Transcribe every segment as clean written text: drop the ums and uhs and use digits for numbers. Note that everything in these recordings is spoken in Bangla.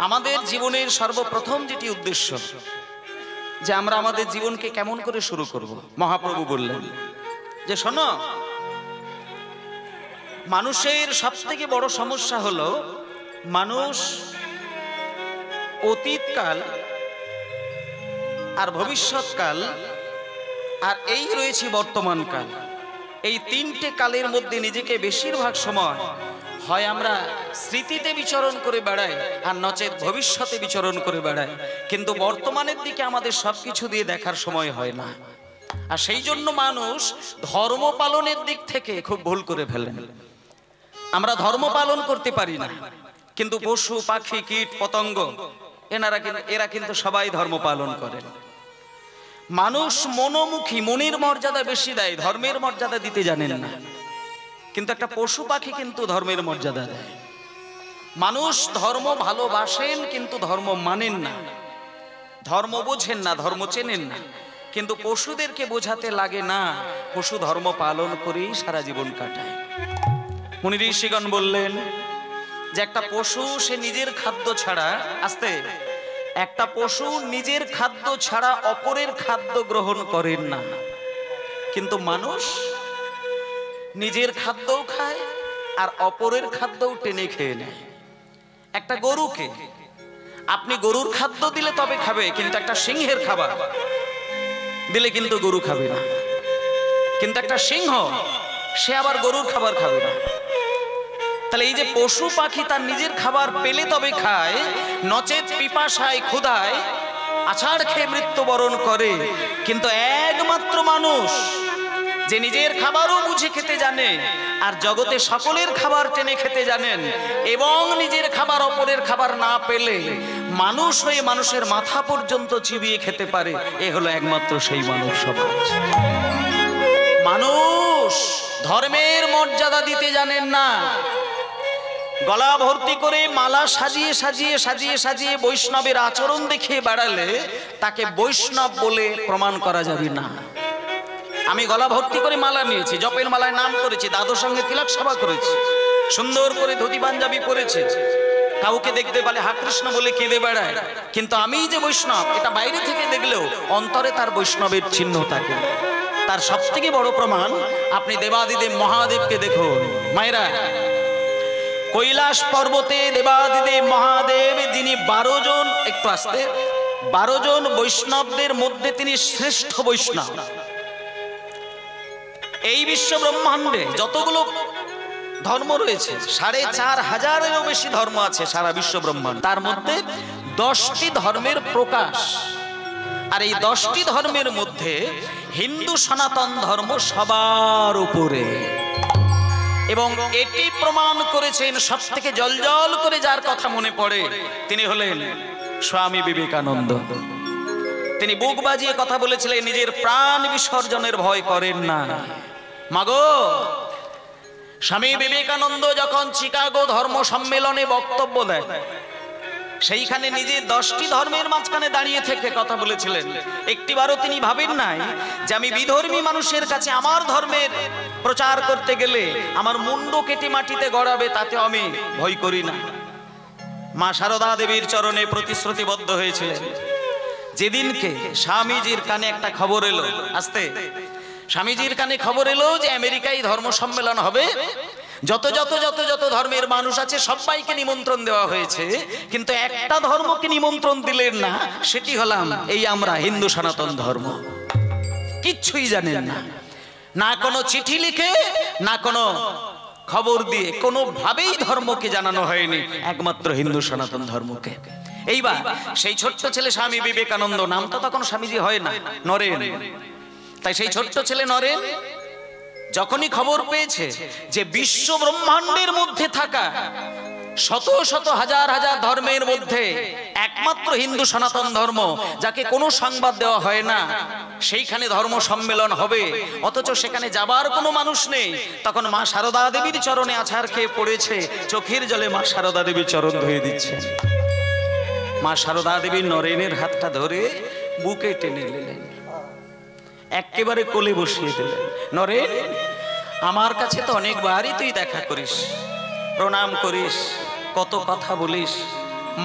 আমাদের জীবনের সর্বপ্রথম যেটি উদ্দেশ্য যে আমরা আমাদের জীবনকে কেমন করে শুরু করব, মহাপ্রভু বললেন যে শোনো, মানুষের সবথেকে বড় সমস্যা হলো মানুষ অতীতকাল আর ভবিষ্যৎকাল আর এই রয়েছে বর্তমানকাল, এই তিনটে কালের মধ্যে নিজেকে বেশিরভাগ সময় হয় আমরা স্মৃতিতে বিচরণ করে বেড়াই আর নচেত ভবিষ্যতে বিচরণ করে বেড়াই, কিন্তু বর্তমানের দিকে আমাদের সবকিছু দিয়ে দেখার সময় হয় না। আর সেই জন্য মানুষ ধর্ম পালনের দিক থেকে খুব ভুল করে ফেলেন। আমরা ধর্ম পালন করতে পারি না, কিন্তু পশু পাখি কীট পতঙ্গ এরা কিন্তু সবাই ধর্ম পালন করেন। মানুষ মনোমুখী, মনের মর্যাদা বেশি দেয়, ধর্মের মর্যাদা দিতে জানেন না। কিন্তু একটা পশু পাখি কিন্তু ধর্মের মর্যাদা দেয়। মানুষ ধর্ম ভালোবাসেন কিন্তু ধর্ম মানেন না, ধর্ম বোঝেন না, ধর্ম চেনেন না। কিন্তু পশুদেরকে বোঝাতে লাগে না, পশু ধর্ম পালন করেই সারা জীবন কাটায়। মুনি ঋষিগণ বললেন যে একটা পশু সে নিজের খাদ্য ছাড়া, একটা পশু নিজের খাদ্য ছাড়া অপরের খাদ্য গ্রহণ করেন না, কিন্তু মানুষ নিজের খাদ্যও খায় আর অপরের খাদ্যও টেনে খেয়ে নেয়। একটা গরুকে আপনি গরুর খাদ্য দিলে তবে খাবে, কিন্তু একটা সিংহের খাবার দিলে কিন্তু গরু খাবে না। কিন্তু একটা সিংহ সে আবার গরুর খাবার খাবে না। তাহলে এই যে পশু পাখি তার নিজের খাবার পেলে তবে খায়, নচেত পিপাসায় ক্ষুধায় আছাড় খেয়ে মৃত্যুবরণ করে। কিন্তু একমাত্র মানুষ যে নিজের খাবারও বুঝে খেতে জানে আর জগতে সকলের খাবার টেনে খেতে জানেন, এবং নিজের খাবার অপরের খাবার না পেলে মানুষ হয়ে মানুষের মাথা পর্যন্ত চিবিয়ে খেতে পারে, এ হলো একমাত্র সেই মানব সমাজ। মানুষ ধর্মের মর্যাদা দিতে জানেন না। গলা ভর্তি করে মালা সাজিয়ে সাজিয়ে সাজিয়ে সাজিয়ে বৈষ্ণবের আচরণ দেখিয়ে বেড়ালে তাকে বৈষ্ণব বলে প্রমাণ করা যাবে না। আমি গলা ভর্তি করে মালা নিয়েছি, জপের মালায় নাম করেছি, দাদুর সঙ্গে তিলক সভা করেছি, সুন্দর করে ধুতি পাঞ্জাবি পরেছি, কাউকে দেখতে পেলে হা কৃষ্ণ বলে কেঁদে বেড়ায়, কিন্তু আমি যে বৈষ্ণব এটা বাইরে থেকে দেখলেও অন্তরে তার বৈষ্ণবের চিহ্ন থাকে। তার সব থেকে বড় প্রমাণ আপনি দেবাদিদেব মহাদেবকে দেখুন। মায়েরা, কৈলাস পর্বতে দেবাদিদেব মহাদেব যিনি 12 জন, একটু আস্তে, 12 জন বৈষ্ণবদের মধ্যে তিনি শ্রেষ্ঠ বৈষ্ণব। এই বিশ্ব ব্রহ্মাণ্ডে যতগুলো ধর্ম রয়েছে 4500-এরও বেশি ধর্ম আছে সারা বিশ্ব ব্রহ্মাণ্ড, তার মধ্যে 10টি ধর্মের প্রকাশ। আর এই 10টি ধর্মের মধ্যে হিন্দু সনাতন ধর্ম সবার উপরে, এবং এটি প্রমাণ করেছেন সব থেকে জলজল করে যার কথা মনে পড়ে তিনি হলেন স্বামী বিবেকানন্দ। তিনি বুক বাজিয়ে কথা বলেছিলেন, নিজের প্রাণ বিসর্জনের ভয় করেন না। মাগো, স্বামী বিবেকানন্দ যখন চিকাগো ধর্ম সম্মেলনে বক্তব্য দেয়, সেইখানে নিজে 10টি ধর্মের মাঝখানে দাঁড়িয়ে থেকে কথা বলেছিলেন। একটিবারও তিনি ভাবেন নাই যে আমি বিধর্মী মানুষের কাছে আমার ধর্মের প্রচার করতে গেলে আমার মুন্ড কেটে মাটিতে গড়াবে, তাতে আমি ভয় করি না। মা শারদা দেবীর চরণে প্রতিশ্রুতিবদ্ধ হয়েছিলেন। যেদিনকে স্বামীজির কানে একটা খবর এলো, স্বামীজির কানে খবর এলো যে আমেরিকায় ধর্ম সম্মেলন হবে, যত যত যত যত ধর্মের মানুষ আছে সবাইকে নিমন্ত্রণ দেওয়া হয়েছে, কিন্তু একটা ধর্মকে নিমন্ত্রণ দিলেন না, সেটি হলাম এই আমরা হিন্দু সনাতন ধর্ম। কিচ্ছুই জানেন না, না কোনো চিঠি লিখে না কোনো খবর দিয়ে কোনোভাবেই ধর্মকে জানানো হয়নি, একমাত্র হিন্দু সনাতন ধর্মকে। এইবার সেই ছোট্ট ছেলে স্বামী বিবেকানন্দ, নাম তো তখন স্বামীজি হয় না, নরেন, তাই সেই ছোট্ট ছেলে নরেন যখনই খবর পেয়েছে যে বিশ্ব ব্রহ্মাণ্ডের মধ্যে থাকা শত শত হাজার হাজার ধর্মের মধ্যে একমাত্র হিন্দু সনাতন ধর্ম, যাকে কোনো সংবাদ দেওয়া হয় না, সেইখানে ধর্ম সম্মেলন হবে, অথচ সেখানে যাবার কোনো মানুষ নেই, তখন মা শারদা দেবীর চরণে আছাড় খেয়ে পড়েছে, চোখের জলে মা শারদা দেবীর চরণ ধুয়ে দিচ্ছে। মা শারদা দেবীর নরেনের হাতটা ধরে বুকে টেনে নিলেন, একেবারে কোলে বসিয়ে দিলেন। নরেন, আমার কাছে তো অনেকবারই তুই দেখা করিস, প্রণাম করিস, কত কথা বলিস,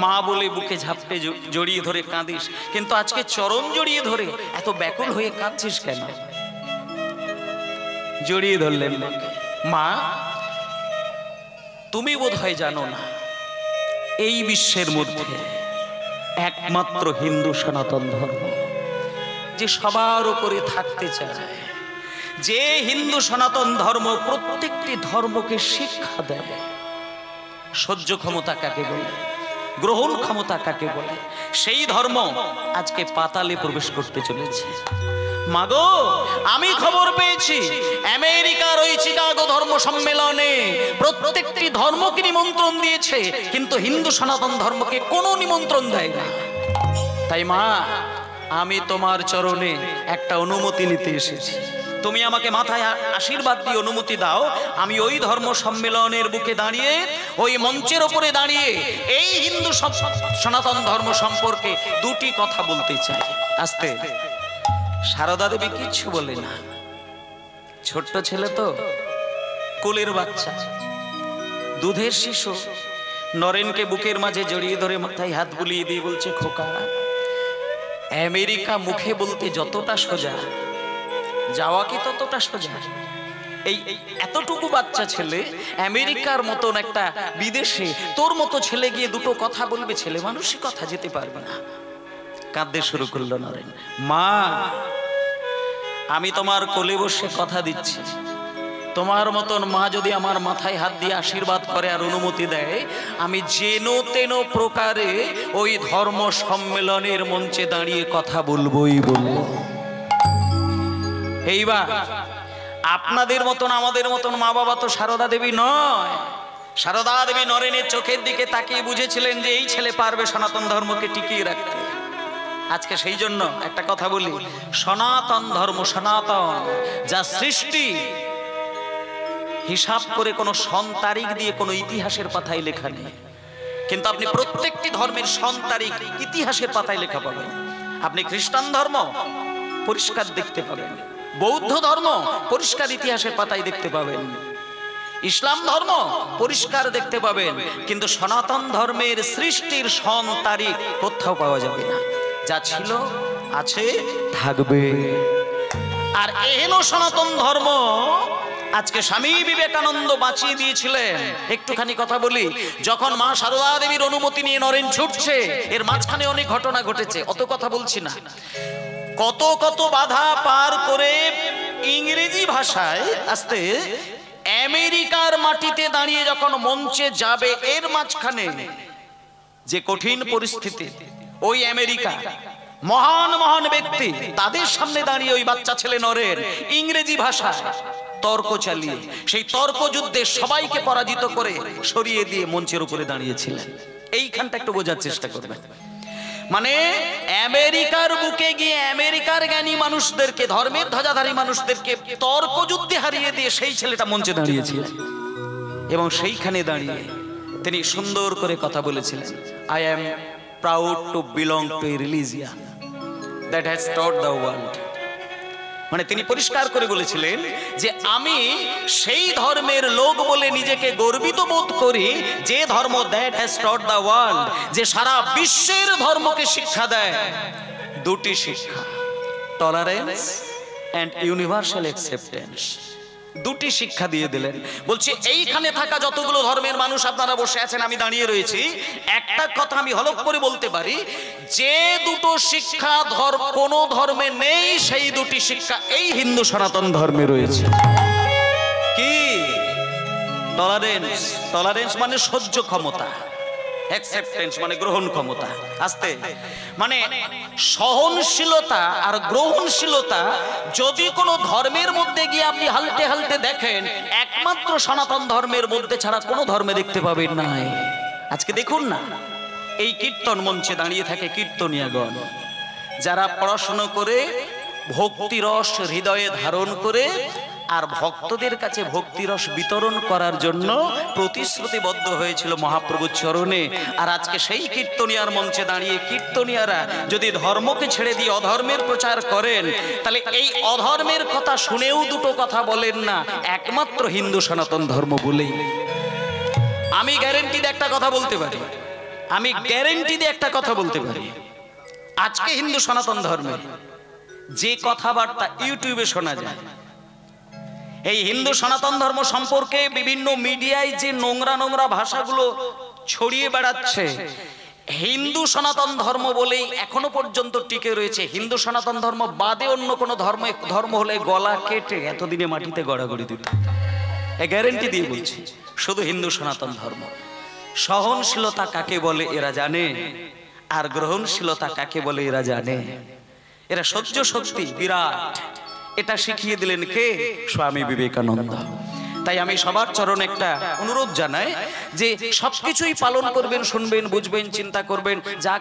মা বলে বুকে ঝাপটে জড়িয়ে ধরে কাঁদিস, কিন্তু আজকে চরণ জড়িয়ে ধরে এত ব্যাকুল হয়ে কাঁদছিস কেন? জড়িয়ে ধরলেন মাকে। মা, তুমি বোধহয় জানো না, এই বিশ্বের মধ্যে একমাত্র হিন্দু সনাতন ধর্ম যে সবার উপরে থাকতে চায়, যে হিন্দু সনাতন ধর্ম প্রত্যেকটি ধর্মকে শিক্ষা দেয়। সহ্য ক্ষমতা কাকে বলে, গ্রহণ ক্ষমতা কাকে বলে, সেই ধর্ম আজকে পাতালে প্রবেশ করতে চলেছে। মাগো, আমি খবর পেয়েছি আমেরিকার ওই চিকাগো ধর্ম সম্মেলনে প্রত্যেকটি ধর্মকে নিমন্ত্রণ দিয়েছে, কিন্তু হিন্দু সনাতন ধর্মকে কোনো নিমন্ত্রণ দেয় না। তাই মা, আমি তোমার চরণে একটা অনুমতি নিতে এসেছি। তুমি আমাকে মাথায় আশীর্বাদ দিয়ে অনুমতি দাও, আমি ওই ধর্ম সম্মেলনের বুকে দাঁড়িয়ে, ওই মঞ্চের ওপরে দাঁড়িয়ে এই হিন্দু সনাতন ধর্ম সম্পর্কে দুটি কথা বলতে চাই। আস্তে। সারদা দেবী কিচ্ছু বলে না, ছোট্ট ছেলে তো, কোলের বাচ্চা, দুধের শিশু। নরেনকে বুকের মাঝে জড়িয়ে ধরে মাথায় হাত বুলিয়ে দিয়ে বলছে, খোকা, আমেরিকা মুখে বলতে যতটা সোজা, যাওয়া কি ততটা সোজা? এই এতটুকু বাচ্চা ছেলে আমেরিকার মতন একটা বিদেশে তোর মতো ছেলে গিয়ে দুটো কথা বলবে, ছেলে মানুষই কথা, যেতে পারবে না। কাঁদতে শুরু করলো নরেন। মা, আমি তোমার কোলে বসে কথা দিচ্ছি, তোমার মতন মা যদি আমার মাথায় হাত দিয়ে আশীর্বাদ করে আর অনুমতি দেয়, আমি যেন তেন প্রকারে ওই ধর্ম সম্মেলনের মঞ্চে দাঁড়িয়ে কথা বলবোই বলবো। এইবার আপনাদের মতন আমাদের মতন মা বাবা তো সারদা দেবী নয়। সারদা দেবী নরেনের চোখের দিকে তাকিয়ে বুঝেছিলেন যে এই ছেলে পারবে সনাতন ধর্মকে টিকিয়ে রাখতে। আজকে সেই জন্য একটা কথা বলি, সনাতন ধর্ম, সনাতন যা সৃষ্টি, হিসাব করে কোনো সন তারিখ দিয়ে কোনো ইতিহাসের পাতায় লেখা নেই, কিন্তু আপনি প্রত্যেকটি ধর্মের সন তারিখ ইতিহাসের পাতায় লেখা পাবেন। আপনি খ্রিস্টান ধর্ম পরিষ্কার দেখতে পাবেন, বৌদ্ধ ধর্ম পরিষ্কার ইতিহাসের পাতায় দেখতে পাবেন, ইসলাম ধর্ম পরিষ্কার দেখতে পাবেন, কিন্তু সনাতন ধর্মের সৃষ্টির সন তারিখ কোথাও পাওয়া যাবে না। যা ছিল, আছে, থাকবে। আর এহেন সনাতন ধর্ম আজকে স্বামী বিবেকানন্দ বাঁচিয়ে দিয়েছিলেন। একটুখানি কথা বলি, যখন মা সারদা দেবীর অনুমতি নিয়ে নরেন ছুটছে, এর মাঝখানে অনেক ঘটনা ঘটেছে, অত কথা বলছি না। কত কত বাধা পার করে ইংরেজি ভাষায় আস্তে আমেরিকার মাটিতে দাঁড়িয়ে যখন মঞ্চে যাবে, এর মাঝখানে যে কঠিন পরিস্থিতি, ওই আমেরিকা মহান মহান ব্যক্তি তাদের সামনে দাঁড়িয়ে ওই বাচ্চা ছেলে নরেন ইংরেজি ভাষায় তর্ক চালিয়ে সেই তর্ক যুদ্ধে সবাইকে পরাজিত করে সরিয়ে দিয়ে মঞ্চের উপরে দাঁড়িয়েছিলেন। এইখানটা একটু বোঝার চেষ্টা করবেন। মানে আমেরিকার বুকে গিয়ে আমেরিকার জ্ঞানী মানুষদেরকে, ধর্মের ধ্বজাধারী মানুষদেরকে তর্ক যুদ্ধে হারিয়ে দিয়ে সেই ছেলেটা মঞ্চে দাঁড়িয়েছিলেন, এবং সেইখানে দাঁড়িয়ে তিনি সুন্দর করে কথা বলেছিলেন, I am proud to belong to A religion that has taught the world. মানে তিনি পরিষ্কার করে বলেছিলেন যে আমি সেই ধর্মের লোক বলে নিজেকে গর্বিত বোধ করি যে ধর্ম that has taught the world, যে সারা বিশ্বের ধর্মকে শিক্ষা দেয় দুটি শিক্ষা, টলারেন্স এন্ড ইউনিভার্সাল অ্যাকসেপ্টেন্স। দুটি শিক্ষা দিয়ে দিলেন। বলছি, এইখানে থাকা যতগুলো ধর্মের মানুষ আপনারা বসে আছেন, আমি দাঁড়িয়ে রয়েছি, একটা কথা আমি হলফ করে বলতে পারি, যে দুটো শিক্ষা কোন ধর্মে নেই, সেই দুটি শিক্ষা এই হিন্দু সনাতন ধর্মে রয়েছে। কি? টলারেন্স। টলারেন্স মানে সহ্য ক্ষমতা, অ্যাকসেপ্টেন্স মানে গ্রহণ ক্ষমতা। আস্তে, মানে সহনশীলতা আর গ্রহণশীলতা যদি কোনো ধর্মের মধ্যে গিয়ে আপনি হালতে হালতে দেখেন, একমাত্র সনাতন ধর্মের মধ্যে ছাড়া কোনো ধর্মে দেখতে পাবেন না। আজকে দেখুন না, এই কীর্তন মঞ্চে দাঁড়িয়ে থাকে কীর্তনীয়গণ, যারা পড়াশোনা করে ভক্তিরস হৃদয়ে ধারণ করে আর ভক্তদের কাছে ভক্তিরস বিতরণ করার জন্য প্রতিশ্রুতিবদ্ধ হয়েছিল মহাপ্রভুর চরণে। আর আজকে সেই কীর্তনিয়ার মঞ্চে দাঁড়িয়ে কীর্তনিয়ারা যদি ধর্মকে ছেড়ে দিয়ে অধর্মের প্রচার করেন, তাহলে এই অধর্মের কথা শুনেও দুটো কথা বলেন না, একমাত্র হিন্দু সনাতন ধর্ম বলেই। আমি গ্যারেন্টি দিয়ে একটা কথা বলতে পারি, আমি গ্যারেন্টি দিয়ে একটা কথা বলতে পারি, আজকে হিন্দু সনাতন ধর্মের যে কথাবার্তা ইউটিউবে শোনা যায়, এই হিন্দু সনাতন ধর্ম সম্পর্কে বিভিন্ন মিডিয়ায় যে নোংরা নোংরা ভাষাগুলো ছড়িয়ে বেড়াচ্ছে, হিন্দু সনাতন ধর্ম বলেই এখনো পর্যন্ত টিকে রয়েছে। হিন্দু সনাতন ধর্ম বাদে অন্য কোনো ধর্ম হলে গলা কেটে এতদিনে মাটিতে গড়াগড়ি দিত। এ গ্যারেন্টি দিয়ে বলছি, শুধু হিন্দু সনাতন ধর্ম। সহনশীলতা কাকে বলে এরা জানে, আর গ্রহণশীলতা কাকে বলে এরা জানে। এরা সহ্য শক্তি বিরাট, এটা শিখিয়ে দিলেন কে? স্বামী বিবেকানন্দ। তাই আমি সবার চরণে একটা অনুরোধ জানাই যে সবকিছুই পালন করবেন, শুনবেন, বুঝবেন, চিন্তা করবেন, যা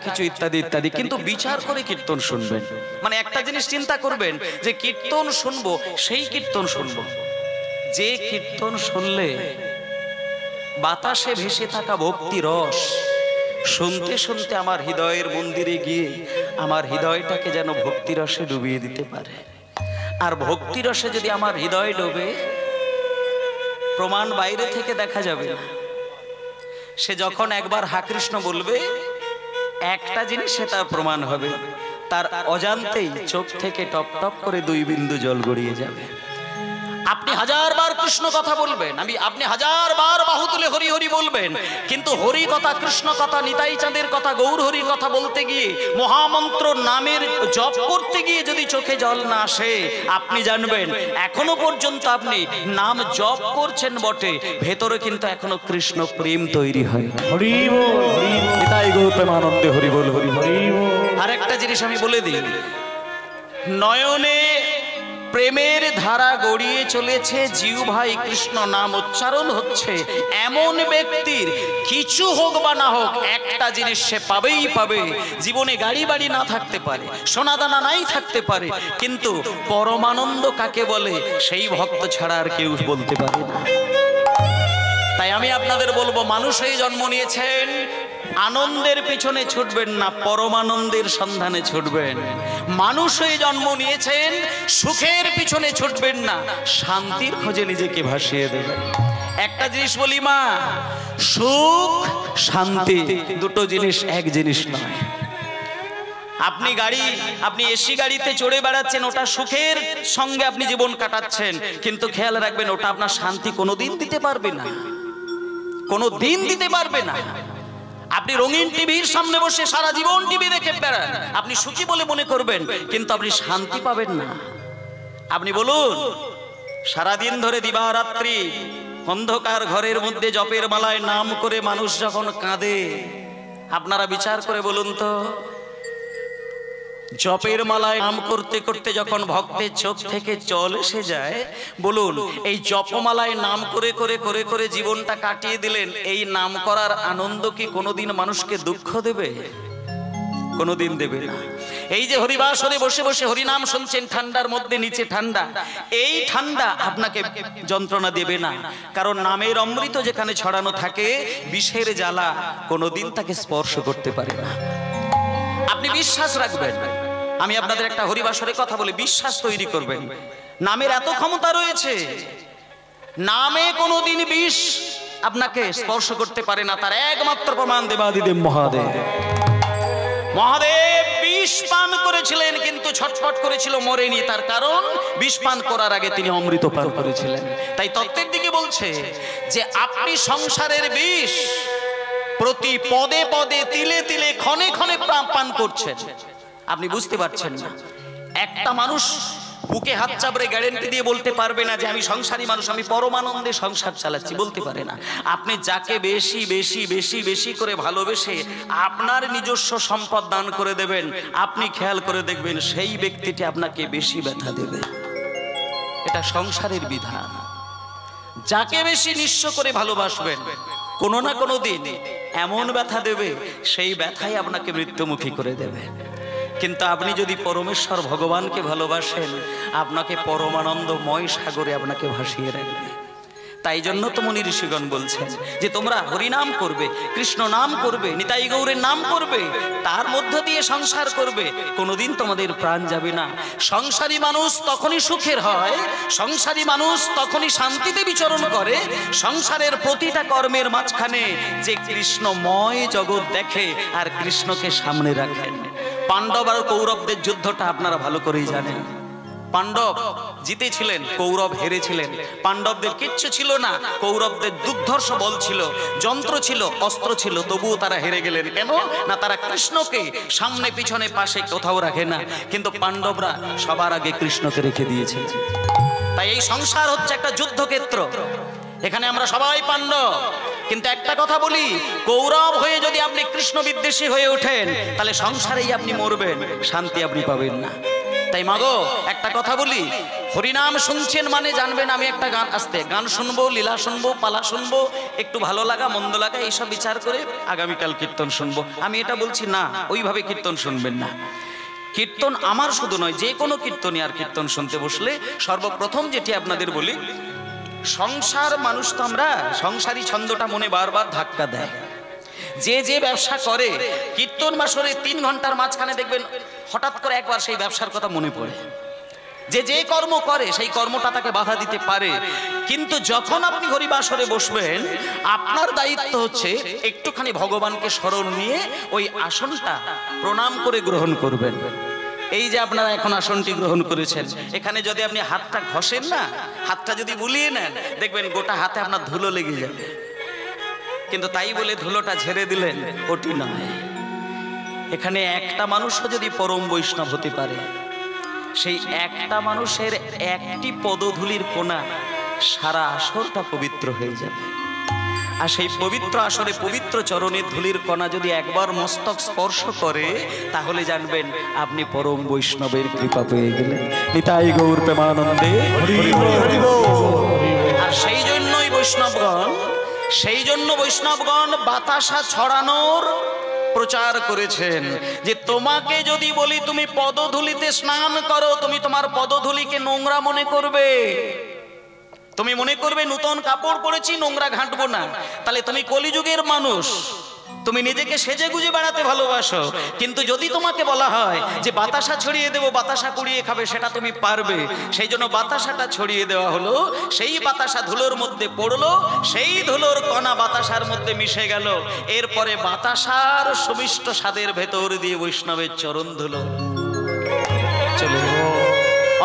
কিছু ইত্যাদি ইত্যাদি, কিন্তু বিচার করে কীর্তন শুনবেন। মানে একটা জিনিস চিন্তা করবেন যে কীর্তন শুনবো, সেই কীর্তন শুনবো যে কীর্তন শুনলে বাতাসে ভেসে থাকা ভক্তি রস শুনতে শুনতে আমার হৃদয়ের মন্দিরে গিয়ে আমার হৃদয়টাকে যেন ভক্তি রসে ডুবিয়ে দিতে পারে। আর ভক্তি রসে যদি আমার হৃদয় ডোবে, প্রমাণ বাইরে থেকে দেখা যাবে না। সে যখন একবার হা কৃষ্ণ বলবে, একটা জিনিস সে তার প্রমাণ হবে, তার অজান্তেই চোখ থেকে টপ টপ করে 2 বিন্দু জল গড়িয়ে যাবে। আপনি 1000 বার কৃষ্ণ কথা বলবেন, আপনি 1000 বার বাহু তুলে হরি হরি বলবেন, কিন্তু হরি কথা, কৃষ্ণ কথা, নিতাই চাঁদের কথা, গৌর হরির কথা বলতে গিয়ে, মহামন্ত্র নামের জপ করতে গিয়ে যদি চোখে জল না আসে, আপনি জানবেন এখনো পর্যন্ত আপনি নাম জপ করছেন বটে, ভেতরে কিন্তু এখনো কৃষ্ণ প্রেম তৈরি হয়। হরি বল, নিতাই গৌর প্রেমানন্দে হরি বল, হরি বল। আর একটা জিনিস আমি বলে দিই, নয়নে প্রেমের ধারা গড়িয়ে চলেছে, জিহ্বায় কৃষ্ণ নাম উচ্চারণ হচ্ছে, এমন ব্যক্তির কিছু হোক বা না হোক একটা জিনিস সে পাবেই পাবে। জীবনে গাড়ি বাড়ি না থাকতে পারে, সোনাদানা নাই থাকতে পারে, কিন্তু পরমানন্দ কাকে বলে সেই ভক্ত ছাড়া আর কেউ বলতে পারে না। তাই আমি আপনাদের বলবো, মানুষ এই জন্ম নিয়েছেন, আনন্দের পিছনে ছুটবেন না, পরমানন্দের সন্ধানে ছুটবেন। মানুষ হয়ে জন্ম নিয়েছেন, সুখের পিছনে ছুটবেন না, শান্তির খোঁজে নিজেকে ভাসিয়ে দেবেন। একটা জিনিস বলি মা, সুখ শান্তি দুটো জিনিস এক জিনিস নয়। আপনি এসি গাড়িতে চড়ে বেড়াচ্ছেন, ওটা সুখের সঙ্গে আপনি জীবন কাটাচ্ছেন, কিন্তু খেয়াল রাখবেন ওটা আপনার শান্তি কোনোদিন দিতে পারবে না, কোনোদিন দিতে পারবে না। আপনি রঙিন টিভির সামনে বসে সারা জীবন টিভি দেখে বেড়ান, আপনি সুখী বলে মনে করবেন, কিন্তু আপনি শান্তি পাবেন না। আপনি বলুন, সারাদিন ধরে দিবারাত্রি অন্ধকার ঘরের মধ্যে জপের মালায় নাম করে মানুষ যখন কাঁদে, আপনারা বিচার করে বলুন তো, জপের মালায় নাম করতে করতে যখন ভক্তের চোখ থেকে জল এসে যায়, বলুন এই জপমালায় নাম করে করে করে করে জীবনটা কাটিয়ে দিলেন, এই নাম করার আনন্দ কি কোনোদিন মানুষকে দুঃখ দেবে? কোনোদিন দেবে না। এই যে হরিবাসরে বসে বসে হরিনাম শুনছেন, ঠান্ডার মধ্যে নিচে ঠান্ডা, এই ঠান্ডা আপনাকে যন্ত্রণা দেবে না, কারণ নামের অমৃত যেখানে ছড়ানো থাকে, বিষের জ্বালা কোনোদিন তাকে স্পর্শ করতে পারে না। আপনি বিশ্বাস রাখবেন, আমি আপনাদের একটা হরিবাসরে কথা বলে বিশ্বাস তৈরি করবেন, নামের এত ক্ষমতা রয়েছে, নামে কোনোদিন বিষ আপনাকে স্পর্শ করতে পারে না। তার একমাত্র প্রমাণ দেবাদিদেব মহাদেব। মহাদেব বিষ পান করেছিলেন, কিন্তু ছটফট করেছিল, মরেনি। তার কারণ বিষ পান করার আগে তিনি অমৃত পান করেছিলেন। তাই তত্ত্বের দিকে বলছে যে আপনি সংসারের বিষ প্রতি পদে পদে, তিলে তিলে, ক্ষণে ক্ষণে পান করছেন, আপনি বুঝতে পারছেন না। একটা মানুষ বুকে হাত চাপড়ে গ্যারেন্টি দিয়ে বলতে পারবে না যে আমি সংসারী মানুষ, আমি পরমানন্দে সংসার চালাচ্ছি, বলতে পারে না। আপনি যাকে বেশি বেশি বেশি বেশি করে ভালোবেসে আপনার নিজস্ব সম্পদ দান করে দেবেন, আপনি খেয়াল করে দেখবেন সেই ব্যক্তিটি আপনাকে বেশি ব্যথা দেবে। এটা সংসারের বিধান। যাকে বেশি নিঃস্ব করে ভালোবাসবেন, কোনো না কোনো দিন এমন ব্যথা দেবে, সেই ব্যথাই আপনাকে মৃত্যুমুখী করে দেবে। কিন্তু আপনি যদি পরমেশ্বর ভগবানকে ভালোবাসেন, আপনাকে পরমানন্দময় সাগরে আপনাকে ভাসিয়ে রাখবে। তাই জন্য তো মুনি ঋষিগণ বলছেন যে তোমরা হরিনাম করবে, কৃষ্ণ নাম করবে, নিতাই গৌরের নাম করবে, তার মধ্য দিয়ে সংসার করবে, কোনোদিন তোমাদের প্রাণ যাবে না। সংসারী মানুষ তখনই সুখের হয়, সংসারী মানুষ তখনই শান্তিতে বিচরণ করে সংসারের প্রতিটা কর্মের মাঝখানে যে কৃষ্ণময় জগৎ দেখে আর কৃষ্ণকে সামনে রাখেন। পাণ্ডব আর কৌরবদের যুদ্ধটা আপনারা ভালো করেই জানেন। পাণ্ডব জিতেছিলেন, কৌরব হেরেছিলেন। পাণ্ডবদের কিচ্ছু ছিল না, কৌরবদের দুর্ধর্ষ বল ছিল, যন্ত্র ছিল, অস্ত্র ছিল, তবুও তারা হেরে গেলেন। কেন না? তারা কৃষ্ণকে সামনে পিছনে পাশে কোথাও রাখে না, কিন্তু পাণ্ডবরা সবার আগে কৃষ্ণকে রেখে দিয়েছে। তাই এই সংসার হচ্ছে একটা যুদ্ধক্ষেত্র, এখানে আমরা সবাই পাণ্ডব। কিন্তু একটা কথা বলি, কৌরব হয়ে যদি আপনি কৃষ্ণ বিদ্বেষী হয়ে ওঠেন তাহলে সংসারেই আপনি মরবেন, শান্তি আপনি পাবেন না। তাই মাগো একটা কথা বলি, হরিনাম শুনছেন মানে জানবেন আমি একটা গান আসতে গান শুনবো, লীলা শুনবো, পালা শুনবো, একটু ভালো লাগা মন্দ লাগা এইসব বিচার করে আগামীকাল কীর্তন শুনবো। আমি এটা বলছি না, ওইভাবে কীর্তন শুনবেন না। কীর্তন আমার শুধু নয়, যে কোনো কীর্তনই আর কীর্তন শুনতে বসলে সর্বপ্রথম যেটি আপনাদের বলি, সংসার মানুষ তো আমরা, সংসারী ছন্দটা মনে বারবার ধাক্কা দেয়। যে যে ব্যবসা করে কীর্তন বাসরে 3 ঘন্টার মাঝখানে দেখবেন হঠাৎ করে একবার সেই ব্যবসার কথা মনে পড়ে। যে যে কর্ম করে সেই কর্মটা তাকে বাধা দিতে পারে, কিন্তু যখন আপনি হরিবাসরে বসবেন আপনার দায়িত্ব হচ্ছে একটুখানি ভগবানকে স্মরণ নিয়ে ওই আসনটা প্রণাম করে গ্রহণ করবেন। এই যে আপনারা এখন আসনটি গ্রহণ করেছেন, এখানে যদি আপনি হাতটা ঘষেন না, হাতটা যদি বুলিয়ে নেন, দেখবেন গোটা হাতে আপনার ধুলো লেগে যাবে। কিন্তু তাই বলে ধুলোটা ঝেড়ে দিলেন, ওটি নয়। এখানে একটা মানুষও যদি পরম বৈষ্ণব হতে পারে, সেই একটা মানুষের একটি পদধূলির কোণা সারা আসরটা পবিত্র হয়ে যাবে। আর সেই পবিত্র আসরে পবিত্র চরণের ধুলির কণা যদি একবার মস্তক স্পর্শ করে, তাহলে জানবেন আপনি পরম বৈষ্ণবের কৃপা পেয়ে গেলেন। নিতাই গৌর প্রেমানন্দে হরি হরি বল। আর সেই জন্যই বৈষ্ণবগণ বাতাসা ছড়ানোর প্রচার করেছেন, যে তোমাকে যদি বলি তুমি পদধূলিতে স্নান করো, তুমি তোমার পদধূলিকে নোংরা মনে করবে। তুমি মনে করবে নতুন কাপড় পরেছি, নোংরা ঘাঁটবো না। তাহলে তুমি কলিযুগের মানুষ, তুমি নিজেকে সেজে গুজে বেড়াতে ভালোবাসো। কিন্তু যদি তোমাকে বলা হয় যে বাতাসা ছড়িয়ে দেবো, বাতাসা কুড়িয়ে খাবে, সেটা তুমি পারবে। সেই জন্য বাতাসাটা ছড়িয়ে দেওয়া হলো, সেই বাতাসা ধুলোর মধ্যে পড়লো, সেই ধুলোর কণা বাতাসার মধ্যে মিশে গেল। এরপরে বাতাসার সুমিষ্ট স্বাদের ভেতর দিয়ে বৈষ্ণবের চরণ ধুলো চলে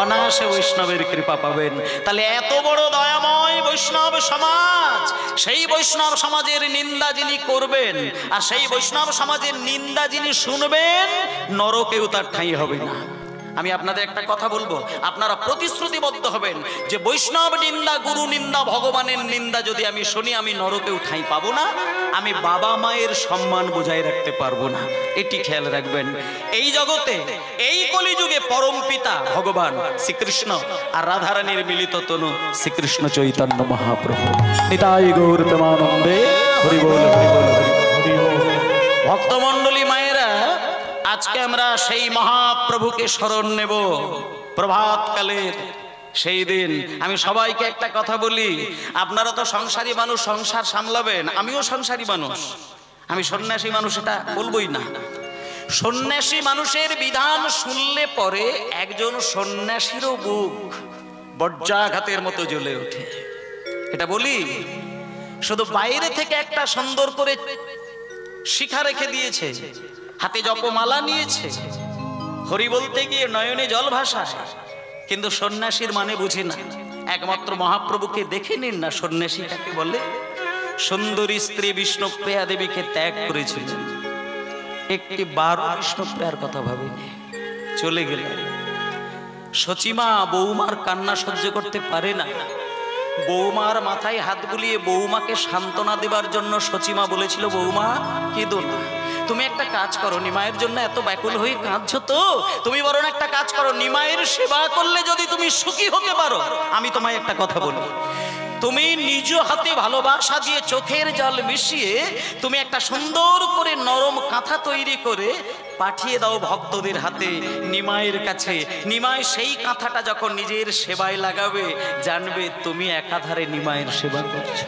অনায়াসে বৈষ্ণবের কৃপা পাবেন। তাহলে এত বড় দয়াময় বৈষ্ণব সমাজ, সেই বৈষ্ণব সমাজের নিন্দা যিনি করবেন আর সেই বৈষ্ণব সমাজের নিন্দা যিনি শুনবেন, নরকেও তার ঠাঁই হবে না। আমি আপনাদের একটা কথা বলবো, আপনারা প্রতিশ্রুতিবদ্ধ হবেন যে বৈষ্ণব নিন্দা, গুরু নিন্দা, ভগবানের নিন্দা যদি আমি শুনি, আমি নরকেও ঠাঁই পাবো না, আমি বাবা মায়ের সম্মান বজায় রাখতে পারবো না। এটি খেয়াল রাখবেন। এই জগতে, এই কলিযুগে পরম পিতা ভগবান শ্রীকৃষ্ণ আর রাধারানীর মিলিত তনু শ্রীকৃষ্ণ চৈতন্য মহাপ্রভু। নিতাই গৌর প্রেমানন্দে হরি বল হরি বল হরি বল। ভক্তমণ্ডলী মায়েরা, আজকে আমরা সেই মহাপ্রভুকে স্মরণ নেব প্রভাতকালের সেই দিন। আমি সবাইকে একটা কথা বলি, আপনারা তো সংসারী মানুষ, সংসার সামলাবেন, আমিও সংসারী মানুষ, আমি সন্ন্যাসী মানুষ এটা বলবোই না। সন্ন্যাসী মানুষের বিধান শুনলে পরে একজন সন্ন্যাসীরও বুক বজ্রাঘাতের মতো জ্বলে ওঠে। এটা বলি, শুধু বাইরে থেকে একটা সুন্দর করে শিখা রেখে দিয়েছে, হাতে জপমালা নিয়েছে, হরি বলতে গিয়ে নয়নে জল ভাসায়, কিন্তু সন্ন্যাসীর মানে বুঝে না। একমাত্র মহাপ্রভুকে দেখে নিন না, সন্ন্যাসী কাকে বলে। সুন্দরী স্ত্রী বিষ্ণুপ্রিয়া দেবীকে ত্যাগ করেছিলেন, একটি 12 বিষ্ণুপ্রিয়ার কথা ভাবেনি, চলে গেলেন। সচিমা বৌমার কান্না সহ্য করতে পারে না, বৌমার মাথায় হাত বুলিয়ে বৌমাকে সান্ত্বনা দেবার জন্য সচিমা বলেছিল, বৌমা কেঁদো না, তুমি একটা কাজ করো, নিমায়ের জন্য এত ব্যাকুল হয়ে কাঁদছো তো, তুমি বরং একটা কাজ করো, নিমায়ের সেবা করলে যদি তুমি সুখী হতে পারো, আমি তোমায় একটা কথা বলি, তুমি নিজ হাতে ভালোবাসা দিয়ে চোখের জল মিশিয়ে তুমি একটা সুন্দর করে নরম কাঁথা তৈরি করে পাঠিয়ে দাও ভক্তদের হাতে নিমাইয়ের কাছে। নিমাই সেই কাঁথাটা যখন নিজের সেবায় লাগাবে, জানবে তুমি একাধারে নিমাইয়ের সেবা করছো।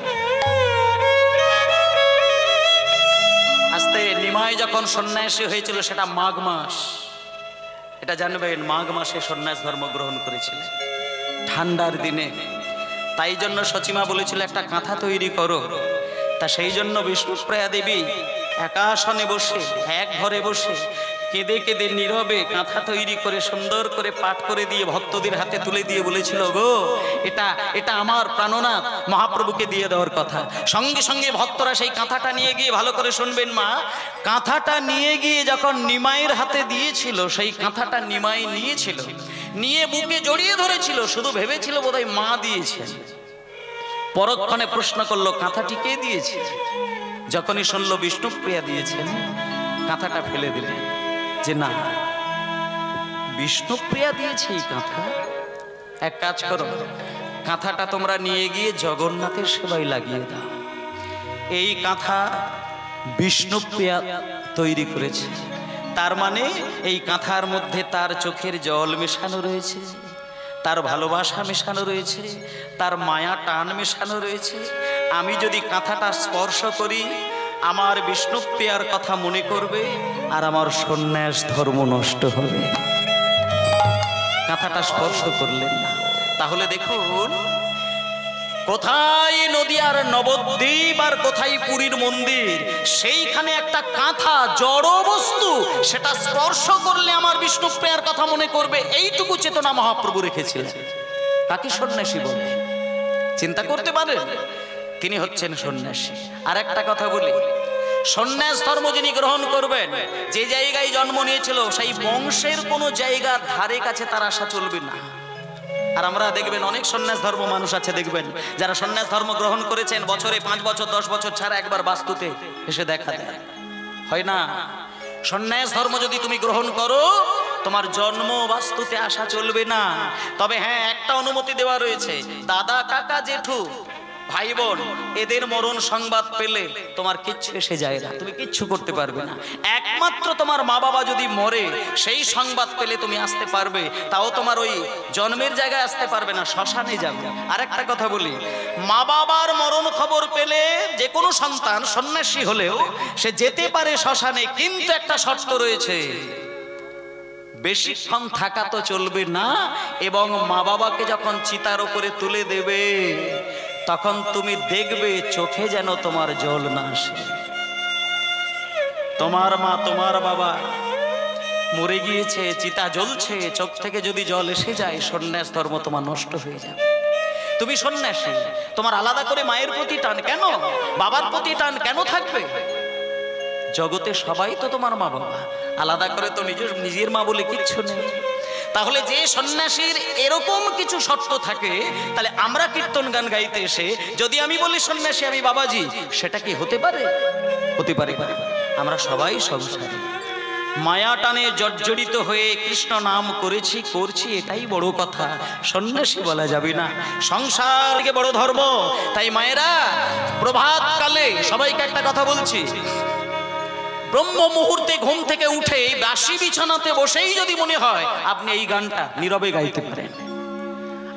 আস্তে নিমাই যখন সন্ন্যাসী হয়েছিল সেটা মাঘ মাস, এটা জানবেন মাঘ মাসে সন্ন্যাস ধর্ম গ্রহণ করেছিলেন, ঠান্ডার দিনে। তাই জন্য সচিমা বলেছিল একটা কাঁথা তৈরি করো। তা সেই জন্য বিষ্ণুপ্রিয়া দেবী একাসনে বসে, এক ঘরে বসে কেঁদে কেঁদে নীরবে কাঁথা তৈরি করে সুন্দর করে পাঠ করে দিয়ে ভক্তদের হাতে তুলে দিয়ে বলেছিল, গো এটা এটা আমার প্রাণনাথ মহাপ্রভুকে দিয়ে দেওয়ার কথা। সঙ্গে সঙ্গে ভক্তরা সেই কাঁথাটা নিয়ে গিয়ে, ভালো করে শুনবেন মা, কাঁথাটা নিয়ে গিয়ে যখন নিমাইয়ের হাতে দিয়েছিল, সেই কাঁথাটা নিমাই নিয়েছিল, নিয়ে বুকে জড়িয়ে ধরেছিল, শুধু ভেবেছিল বোধহয় মা দিয়েছেন। পরক্ষণে প্রশ্ন করলো, কাঁথাটি কে দিয়েছে? যখনই শুনল বিষ্ণুপ্রিয়া দিয়েছেন, কাঁথাটা ফেলে দিলেন যে না, বিষ্ণুপ্রিয়া দিয়েছে এই কাঁথা। এক কাজ করো, কাঁথাটা তোমরা নিয়ে গিয়ে জগন্নাথের সেবায় লাগিয়ে দাও। এই কাঁথা বিষ্ণুপ্রিয়া তৈরি করেছে, তার মানে এই কাঁথার মধ্যে তার চোখের জল মেশানো রয়েছে, তার ভালোবাসা মেশানো রয়েছে, তার মায়া টান মেশানো রয়েছে। আমি যদি কাঁথাটা স্পর্শ করি, আমার বিষ্ণুপ্রিয়ার কথা মনে করবে, আর আমার সন্ন্যাস ধর্ম নষ্ট হবে। কাঁথাটা স্পর্শ করলেন না। তাহলে দেখুন, কোথায় নদিয়ার নবদ্বীপ আর কোথায় পুরীর মন্দির, সেইখানে একটা কাঁথা জড় বস্তু, সেটা স্পর্শ করলে আমার বিষ্ণুপ্রিয়ার কথা মনে করবে, এইটুকু চেতনা মহাপ্রভু রেখেছিলেন। কাকে সন্ন্যাসী বলে? চিন্তা করতে পারেন? তিনি হচ্ছেন সন্ন্যাসী। আর একটা কথা বলি, সন্ন্যাস ধর্ম যিনি গ্রহণ করবেন, যে জায়গায় জন্ম নিয়েছিল সেই বংশের কোনো জায়গার ধারে কাছে তার আশা চলবে না। আর আমরা দেখবেন অনেক সন্ন্যাস ধর্ম মানুষ আছে, দেখবেন যারা সন্ন্যাস ধর্ম গ্রহণ করেছেন, বছরে 5 বছর 10 বছর ছাড়া একবার বাস্তুতে এসে দেখা দেয়, হয় না? সন্ন্যাস ধর্ম যদি তুমি গ্রহণ করো, তোমার জন্ম বাস্তুতে আসা চলবে না। তবে হ্যাঁ, একটা অনুমতি দেওয়া রয়েছে, দাদা কাকা জেঠু ভাই বোন এদের মরণ সংবাদ পেলে তোমার কিচ্ছু এসে যায় না, তুমি কিচ্ছু করতে পারবে না। একমাত্র তোমার মা বাবা যদি মরে, সেই সংবাদ পেলে তুমি আসতে পারবে, তাও তোমার ওই জন্মের জায়গায় আসতে পারবে না, শ্মশানে যাবে। আর একটা কথা বলি, মা বাবার মরণ খবর পেলে যে কোনো সন্তান সন্ন্যাসী হলেও সে যেতে পারে শ্মশানে, কিন্তু একটা শর্ত রয়েছে, বেশিক্ষণ থাকা তো চলবে না। এবং মা বাবাকে যখন চিতার উপরে তুলে দেবে, তখন তুমি দেখবে চোখে যেন তোমার জল না আসে। তোমার মা তোমার বাবা মরে গিয়েছে, চিতা জ্বলছে, চোখ থেকে যদি জল এসে যায়, সন্ন্যাস ধর্ম তোমার নষ্ট হয়ে যাবে। তুমি সন্ন্যাসী, তোমার আলাদা করে মায়ের প্রতি টান কেন, বাবার প্রতি টান কেন থাকবে? জগতে সবাই তো তোমার মা বাবা, আলাদা করে তো নিজের মা বলে কিচ্ছু নেই। তাহলে যে সন্ন্যাসীর এরকম কিছু শর্ত থাকে, তাহলে আমরা কীর্তন গান গাইতে এসে যদি আমি বলি সন্ন্যাসী আমি বাবাজি, সেটা কি হতে পারে? হতে পারে না। আমরা সবাই সংসারী, মায়া টানে জর্জরিত হয়ে কৃষ্ণ নাম করেছি, করছি, এটাই বড় কথা। সন্ন্যাসী বলা যাবে না, সংসারকে বড় ধর্ম। তাই মায়েরা, প্রভাত কালে সবাইকে একটা কথা বলছি, ব্রহ্ম মুহূর্তে ঘুম থেকে উঠে বাসি বিছানাতে বসেই যদি মনে হয় আপনি এই গানটা নীরবে গাইতে পারেন,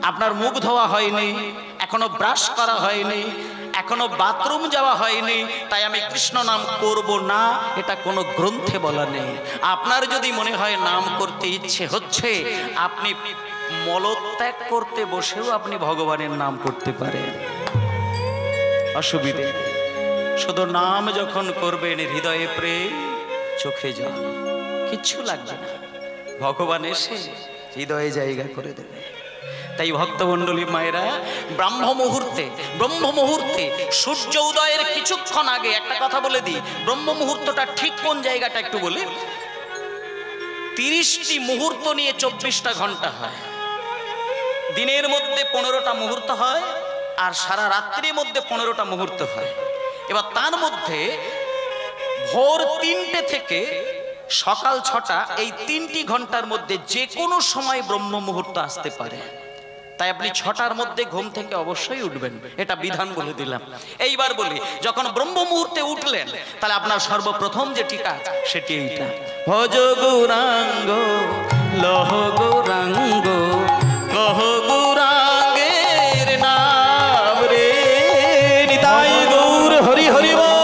আপনার মুখ ধোয়া হয়নি, এখনো ব্রাশ করা হয়নি, এখনো বাথরুম যাওয়া হয়নি, তাই আমি কৃষ্ণ নাম করব না, এটা কোনো গ্রন্থে বলা নেই। আপনার যদি মনে হয় নাম করতে ইচ্ছে হচ্ছে, আপনি মলত্যাগ করতে বসেও আপনি ভগবানের নাম করতে পারেন, অসুবিধে। শুধু নাম যখন করবেন, হৃদয়ে প্রেম, চোখে জল, কিচ্ছু লাগবে না, ভগবান এসে হৃদয়ে জায়গা করে দেবে। তাই ভক্তমণ্ডলী মায়েরা, ব্রহ্ম মুহূর্তে সূর্য উদয়ের কিছুক্ষণ আগে একটা কথা বলে দিই, ব্রহ্ম মুহূর্তটা ঠিক কোন জায়গাটা একটু বলি। 30টি মুহূর্ত নিয়ে 24টা ঘন্টা হয়। দিনের মধ্যে 15টা মুহূর্ত হয়, আর সারা রাত্রির মধ্যে 15টা মুহূর্ত হয়। এবার তার মধ্যে ভোর 3টে থেকে সকাল 6টা, এই 3টি ঘন্টার মধ্যে যে কোনো সময় ব্রহ্ম মুহূর্ত আসতে পারে। তাই আপনি 6টার মধ্যে ঘুম থেকে অবশ্যই উঠবেন, এটা বিধান বলে দিলাম। এইবার বলি, যখন ব্রহ্ম মুহূর্তে উঠলেন তাহলে আপনার সর্বপ্রথম যেটি কাজ সেটি এইটা, ভজ গৌরাঙ্গ লহ গৌরাঙ্গ কহ গৌরাঙ্গের নাম রে, নিতাই গৌর হরি হরি বল।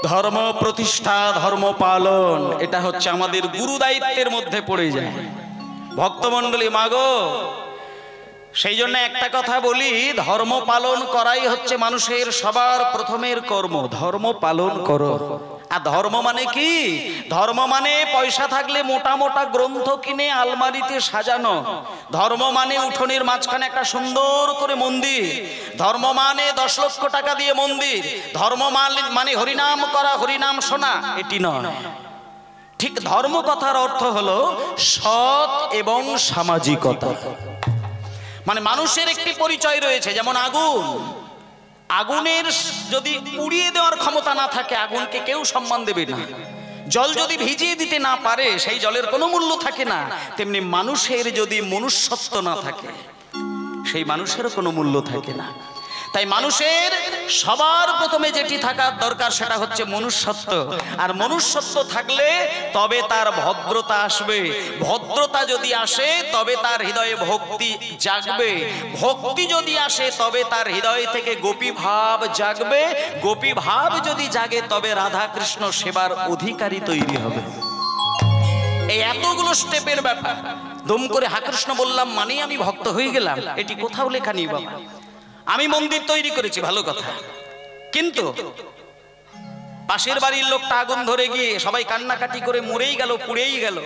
ধর্ম প্রতিষ্ঠা ধর্ম পালন এটা হচ্ছে আমাদের গুরু দায়িত্বের মধ্যে পড়ে যায়। ভক্তমণ্ডলী মাগো, সেই জন্য একটা কথা বলি, ধর্ম পালন করাই হচ্ছে মানুষের সবার প্রথমের কর্ম। ধর্ম পালন করো। আর ধর্ম মানে কি? ধর্ম মানে পয়সা থাকলে মোটা মোটা গ্রন্থ কিনে আলমারিতে সাজানো। ধর্ম মানে উঠোনের মাঝখানে একটা সুন্দর করে মন্দির। ধর্ম মানে 10 লক্ষ টাকা দিয়ে মন্দির। ধর্ম মানে হরিনাম করা, হরিনাম শোনা, এটি নয়। ঠিক ধর্ম কথার অর্থ হলো সৎ এবং সামাজিকতা। মানে মানুষের একটি পরিচয় রয়েছে, যেমন আগুন। আগুনের যদি পুড়িয়ে দেওয়ার ক্ষমতা না থাকে, আগুনকে কেউ সম্মান দেবে না। জল যদি ভিজিয়ে দিতে না পারে, সেই জলের কোনো মূল্য থাকে না। তেমনি মানুষের যদি মনুষ্যত্ব না থাকে, সেই মানুষেরও কোনো মূল্য থাকে না। তাই মানুষের সবার প্রথমে যেটি থাকার দরকার সেটা হচ্ছে মনুষ্যত্ব। আর মনুষ্যত্ব থাকলে তবে তার ভদ্রতা আসবে। ভদ্রতা যদি আসে তবে তার হৃদয়ে ভক্তি জাগবে। ভক্তি যদি আসে তবে তার হৃদয় থেকে গোপী ভাব জাগবে। গোপী ভাব যদি জাগে তবে রাধা কৃষ্ণ সেবার অধিকারী তৈরি হবে। এই এতগুলো স্টেপের ব্যাপার। দম করে হা কৃষ্ণ বললাম মানেই আমি ভক্ত হয়ে গেলাম, এটি কোথাও লেখা নেই বাবা। আমি মন্দির তৈরি করেছি, ভালো কথা, কিন্তু পাশের বাড়ির লোকটা আগুন ধরে গিয়ে সবাই কান্নাকাটি করে মরেই গেল, পুড়েই গেল।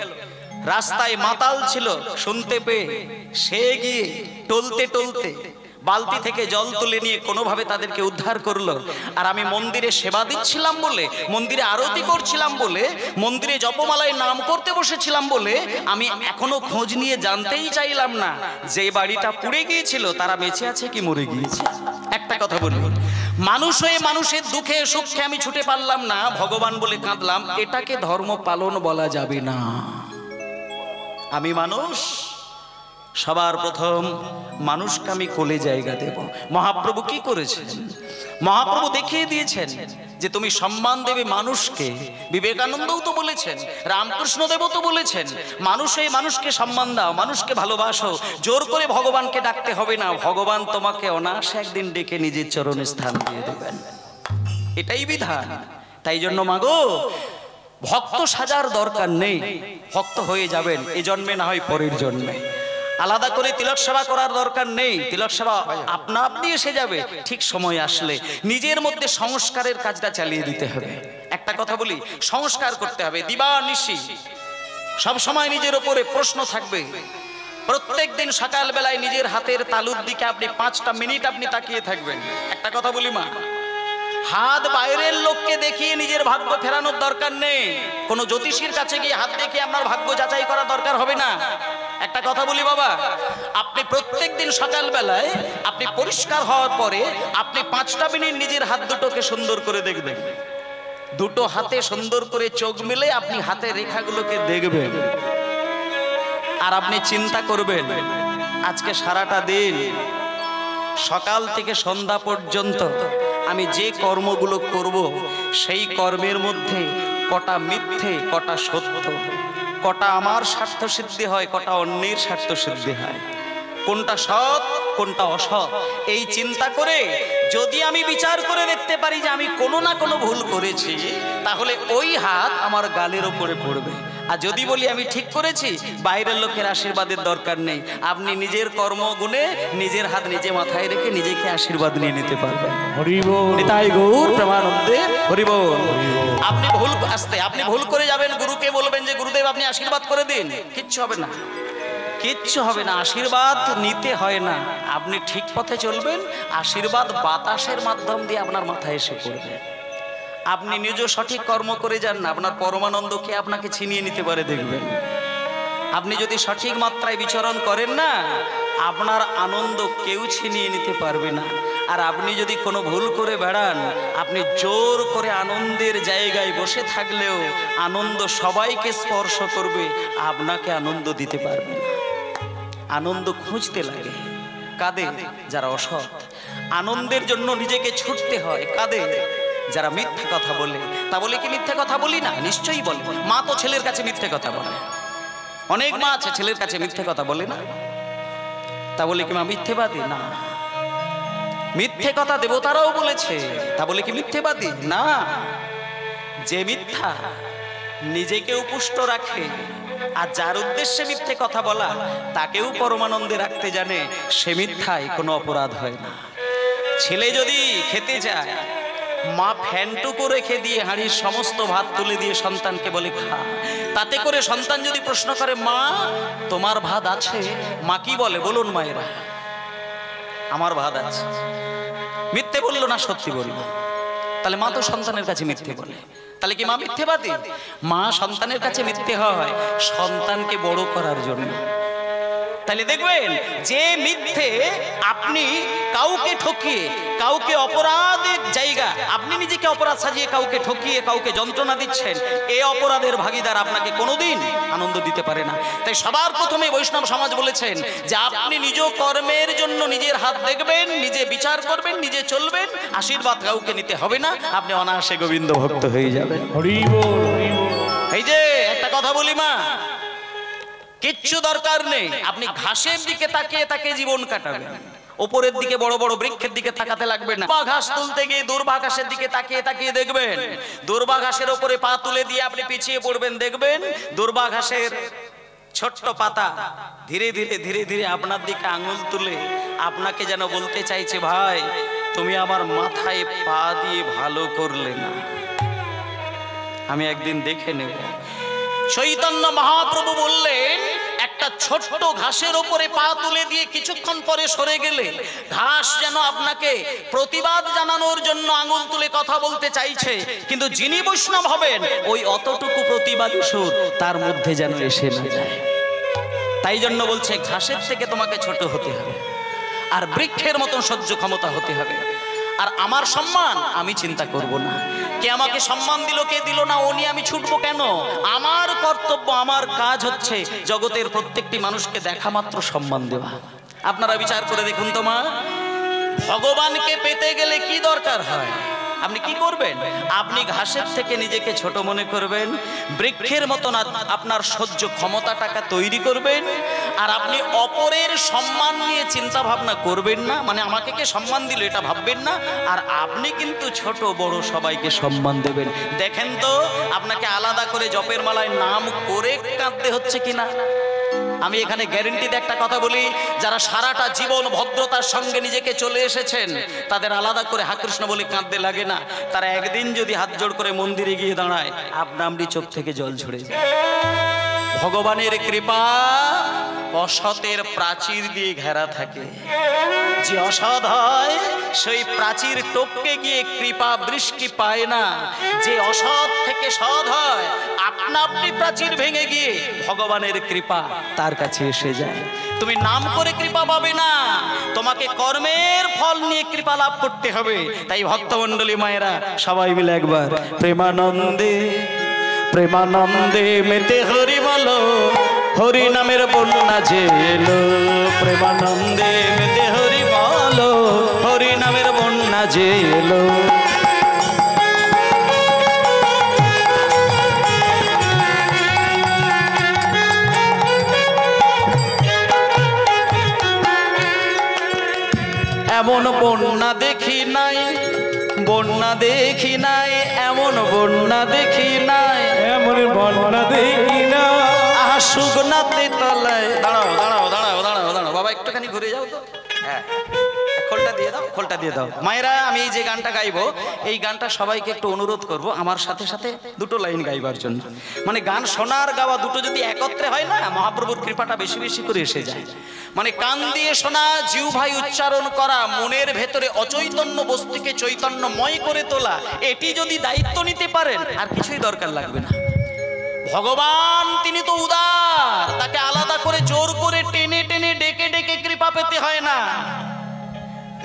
রাস্তায় মাতাল ছিল, শুনতে পেয়ে সে গিয়ে টলতে টলতে বালতি থেকে জল তুলে নিয়ে কোনোভাবে তাদেরকে উদ্ধার করলো। আর আমি মন্দিরে সেবা দিচ্ছিলাম বলে, মন্দিরে আরতি করছিলাম বলে, মন্দিরে জপমালায় নাম করতে বসেছিলাম বলে আমি এখনো খোঁজ নিয়ে জানতেই চাইলাম না যে বাড়িটা পুড়ে গিয়েছিল তারা বেঁচে আছে কি মরে গিয়েছে। একটা কথা বলি, মানুষ হয়ে মানুষের দুঃখে সুখে আমি ছুটে পারলাম না, ভগবান বলে কাঁদলাম, এটাকে ধর্ম পালন বলা যাবে না। আমি মানুষ, সবার প্রথম মানুষকে আমি কোলে জায়গা দেব। মহাপ্রভু কি করেছেন? মহাপ্রভু দেখিয়ে দিয়েছেন যে তুমি সম্মান দেবে মানুষকে। বিবেকানন্দও তো বলেছেন, রামকৃষ্ণ দেবও তো বলেছেন, মানুষই মানুষকে সম্মান দাও, মানুষকে ভালোবাসো, জোর করে ভগবানকে ডাকতে হবে না, ভগবান তোমাকে অনায়াসে একদিন ডেকে নিজের চরণে স্থান দিয়ে দেবেন। এটাই বিধান। তাই জন্য মাগো, ভক্ত সাজার দরকার নেই, ভক্ত হয়ে যাবেন এই জন্মে না হয় পরের জন্মে। আলাদা করে তিলক সেবা করার দরকার নেই, তিলক সেবা আপনা আপনি এসে যাবে ঠিক সময় আসলে। নিজের মধ্যে সংস্কারের কাজটা চালিয়ে দিতে হবে। একটা কথা বলি, সংস্কার করতে হবে দিবানিশি, সব সময় নিজের উপরে প্রশ্ন থাকবে। প্রত্যেক দিন সকাল বেলায় নিজের হাতের তালুর দিকে আপনি 5টা মিনিট আপনি তাকিয়ে থাকবেন। একটা কথা বলি মা, হাত বাইরের লোককে দেখিয়ে নিজের ভাগ্য ফেরানোর দরকার নেই। কোনো জ্যোতিষীর কাছে গিয়ে হাত দেখিয়ে আপনার ভাগ্য যাচাই করা দরকার হবে না। একটা কথা বলি বাবা, আপনি প্রত্যেক দিন সকাল বেলায় আপনি পরিষ্কার হওয়ার পরে আপনি 5টা মিনিট নিজের হাত দুটোকে সুন্দর করে দেখবেন। দুটো হাতে সুন্দর করে চোখ মিলে আপনি হাতের রেখাগুলোকে দেখবেন, আর আপনি চিন্তা করবেন আজকে সারাটা দিন সকাল থেকে সন্ধ্যা পর্যন্ত আমি যে কর্মগুলো করব সেই কর্মের মধ্যে কটা মিথ্যে, কটা সত্য, কটা আমার স্বার্থ সিদ্ধি হয়, কটা অন্যের স্বার্থ সিদ্ধি হয়, কোনটা সৎ কোনটা অসৎ। এই চিন্তা করে যদি আমি বিচার করে দেখতে পারি যে আমি কোনো না কোনো ভুল করেছি, তাহলে ওই হাত আমার গালের ওপরে পড়বে। আর যদি বলি আমি ঠিক করেছি, বাইরের লোকের আশীর্বাদের দরকার নেই, আপনি নিজের কর্মগুণে নিজের হাত নিজে মাথায় রেখে নিজেকে আশীর্বাদ নিয়ে নিতে পারবেন। হরি বল, নিতাই গৌর প্রেমানন্দে হরি বল। আপনি ভুল করে যাবেন, গুরুকে বলবেন যে গুরুদেব আপনি আশীর্বাদ করে দিন, কিচ্ছু হবে না, কিচ্ছু হবে না। আশীর্বাদ নিতে হয় না, আপনি ঠিক পথে চলবেন, আশীর্বাদ বাতাসের মাধ্যম দিয়ে আপনার মাথায় এসে পড়বে। আপনি নিজে সঠিক কর্ম করে যান না, আপনার পরমানন্দকে আপনাকে ছিনিয়ে নিতে পারে দেখবেন। আপনি যদি সঠিক মাত্রায় বিচরণ করেন না, আপনার আনন্দ কেউ ছিনিয়ে নিতে পারবে না। আর আপনি যদি কোনো ভুল করে বেড়ান, আপনি জোর করে আনন্দের জায়গায় বসে থাকলেও আনন্দ সবাইকে স্পর্শ করবে, আপনাকে আনন্দ দিতে পারবে না। আনন্দ খুঁজতে লাগে কাদের? যারা অসৎ। আনন্দের জন্য নিজেকে ছুটতে হয় কাদের? যারা মিথ্যে কথা বলে। তা বলে কি মিথ্যে কথা বলি না? নিশ্চয়ই বলে। মা তো ছেলের কাছে মিথ্যে কথা বলে, অনেক মা আছে ছেলের কাছে মিথ্যে কথা বলে না। তা বলে কি মা মিথ্যেবাদী? না। মিথ্যে কথা দেবতারাও বলেছে, তা বলে কি মিথ্যেবাদী? না। যে মিথ্যা নিজেকেও পুষ্ট রাখে, আর যার উদ্দেশ্যে মিথ্যে কথা বলা তাকেও পরমানন্দে রাখতে জানে, সে মিথ্যায় কোনো অপরাধ হয় না। ছেলে যদি খেতে যায়, মা ফ্যানটুকু রেখে দিয়ে হাঁড়ির সমস্ত ভাত তুলে দিয়ে সন্তানকে বলে খা, তাতে করে সন্তান যদি প্রশ্ন করে মা তোমার ভাত আছে, মা কি বলে বলুন মায়েরা? আমার ভাত আছে। মিথ্যে বললো না সত্যি বললো, তাহলে মা তো সন্তানের কাছে মিথ্যে বলে। তাহলে কি মা মিথ্যেবাদী? মা সন্তানের কাছে মিথ্যে হয় সন্তানকে বড় করার জন্য। তাহলে দেখবেন যে মিথ্যে আপনি কাউকে ঠকিয়ে, কাউকে অপরাধের জায়গা, আপনি নিজেকে অপরাধ সাজিয়ে কাউকে ঠকিয়ে কাউকে যন্ত্রণা দিচ্ছেন, এই অপরাধের ভাগীদার আপনাকে কোনোদিন আনন্দ দিতে পারে না। তাই সবার প্রথমে বৈষ্ণব সমাজ বলেছেন যে আপনি নিজ কর্মের জন্য নিজের হাত দেখবেন, নিজে বিচার করবেন, নিজে চলবেন, আশীর্বাদ কাউকে নিতে হবে না, আপনি অনায়াসে গোবিন্দ ভক্ত হয়ে যাবেন। হরি বল, হরি বল। এই যে একটা কথা বলি মা, কিচ্ছু দরকার নেই আপনি ঘাসের দিকে তাকিয়ে তাকিয়ে জীবন কাটাবেন, উপরের দিকে বড় বড় বৃক্ষের দিকে তাকাতে লাগবে না। ঘাস তুলতে গিয়ে দুর্বা ঘাসের দিকে তাকিয়ে তাকিয়ে দেখবেন, দুর্বা ঘাসের উপরে পা তুলে দিয়ে আপনি পিছিয়ে পড়বেন, দেখবেন দুর্বা ঘাসের ছোট্ট পাতা ধীরে ধীরে ধীরে ধীরে আপনার দিকে আঙুল তুলে আপনাকে যেন বলতে চাইছে ভাই তুমি আমার মাথায় পা দিয়ে ভালো করলে না, আমি একদিন দেখে নেব। চৈতন্য মহাপ্রভু বললেন একটা ছোট্ট ঘাসের উপরে পা তুলে দিয়ে কিছুক্ষণ পরে সরে গেলে ঘাস যেন আপনাকে প্রতিবাদ জানানোর জন্য আঙুল তুলে কথা বলতে চাইছে, কিন্তু যিনি বৈষ্ণব হবেন ওই অতটুকু প্রতিবাদী সুর তার মধ্যে যেন এসে না যায়। তাই জন্য বলছে ঘাসের থেকে তোমাকে ছোট হতে হবে আর বৃক্ষের মতন সহ্য ক্ষমতা হতে হবে। আর আমার সম্মান আমি চিন্তা করব না। কে আমাকে সম্মান দিল কে দিল না ও নিয়ে আমি ছুটবো কেন? আমার কর্তব্য, আমার কাজ হচ্ছে জগতের প্রত্যেকটি মানুষকে দেখা মাত্র সম্মান দেওয়া। আপনারা বিচার করে দেখুন তো মা, ভগবানকে পেতে গেলে কি দরকার হয়? আপনি কি করবেন? আপনি ঘাসের থেকে নিজেকে ছোট মনে করবেন, বৃক্ষের মতন আপনার সহ্য ক্ষমতাটাকে তৈরি করবেন, আর আপনি অপরের সম্মান নিয়ে চিন্তা ভাবনা করবেন না, মানে আমাকে কে সম্মান দিল এটা ভাববেন না, আর আপনি কিন্তু ছোট বড় সবাইকে সম্মান দেবেন। দেখেন তো আপনাকে আলাদা করে জপের মালায় নাম করে কাঁদতে হচ্ছে কিনা। আমি এখানে গ্যারেন্টিতে একটা কথা বলি, যারা সারাটা জীবন ভদ্রতার সঙ্গে নিজেকে চলে এসেছেন তাদের আলাদা করে হা কৃষ্ণ বলে কাঁদতে লাগে না। তারা একদিন যদি হাত জোড় করে মন্দিরে গিয়ে দাঁড়ায়, আপনা আপনি চোখ থেকে জল ঝরে যায়। ভগবানের কৃপা অসতের প্রাচীর দিয়ে ঘেরা থাকে। যে অসৎ হয় সেই প্রাচীর টপকে গিয়ে কৃপা বৃষ্টি পায় না। যে অসৎ থেকে সৎ হয় আপনা আপনি প্রাচীর ভেঙে গিয়ে ভগবানের কৃপা তার কাছে এসে যায়। তুমি নাম করে কৃপা পাবে না, তোমাকে কর্মের ফল নিয়ে কৃপা লাভ করতে হবে। তাই ভক্তমণ্ডলী মায়েরা সবাই মিলে একবার প্রেমানন্দে প্রেমানন্দে মেতে হরি বলো, হরি নামের বন্যা যে এলো। প্রেমানন্দে মেতে হরি বলো, হরি নামের বন্যা যে এলো। এমন বন্যা দেখি নাই, বন্যা দেখি নাই, এমন বন্যা দেখি নাই, এমন বন্যা দেখি না। আহা সুগনাতে তলায়। দাঁড়াও দাঁড়াও দাঁড়াও দাঁড়াও দাঁড়াও বাবা, একটুখানি ঘুরে যাও তো। হ্যাঁ, খোলটা দিয়ে দাও, খোলটা দিয়ে দাও। মায়েরা, আমি এই যে গানটা গাইবো, এই গানটা সবাইকে একটু অনুরোধ করব আমার সাথে সাথে দুটো লাইন গাইবার জন্য। মানে গান শোনার গাওয়া দুটো যদি একত্রে হয় না, মহাপ্রভুর কৃপাটা বেশি বেশি করে এসে যায়। মানে কান দিয়ে শোনা, জিহ্বায় উচ্চারণ করা, মনের ভেতরে অচৈতন্য বস্তুকে চৈতন্যময় করে তোলা, এটি যদি দায়িত্ব নিতে পারেন আর কিছুই দরকার লাগবে না। ভগবান তিনি তো উদার, তাকে আলাদা করে জোর করে টেনে টেনে ডেকে ডেকে কৃপা পেতে হয় না।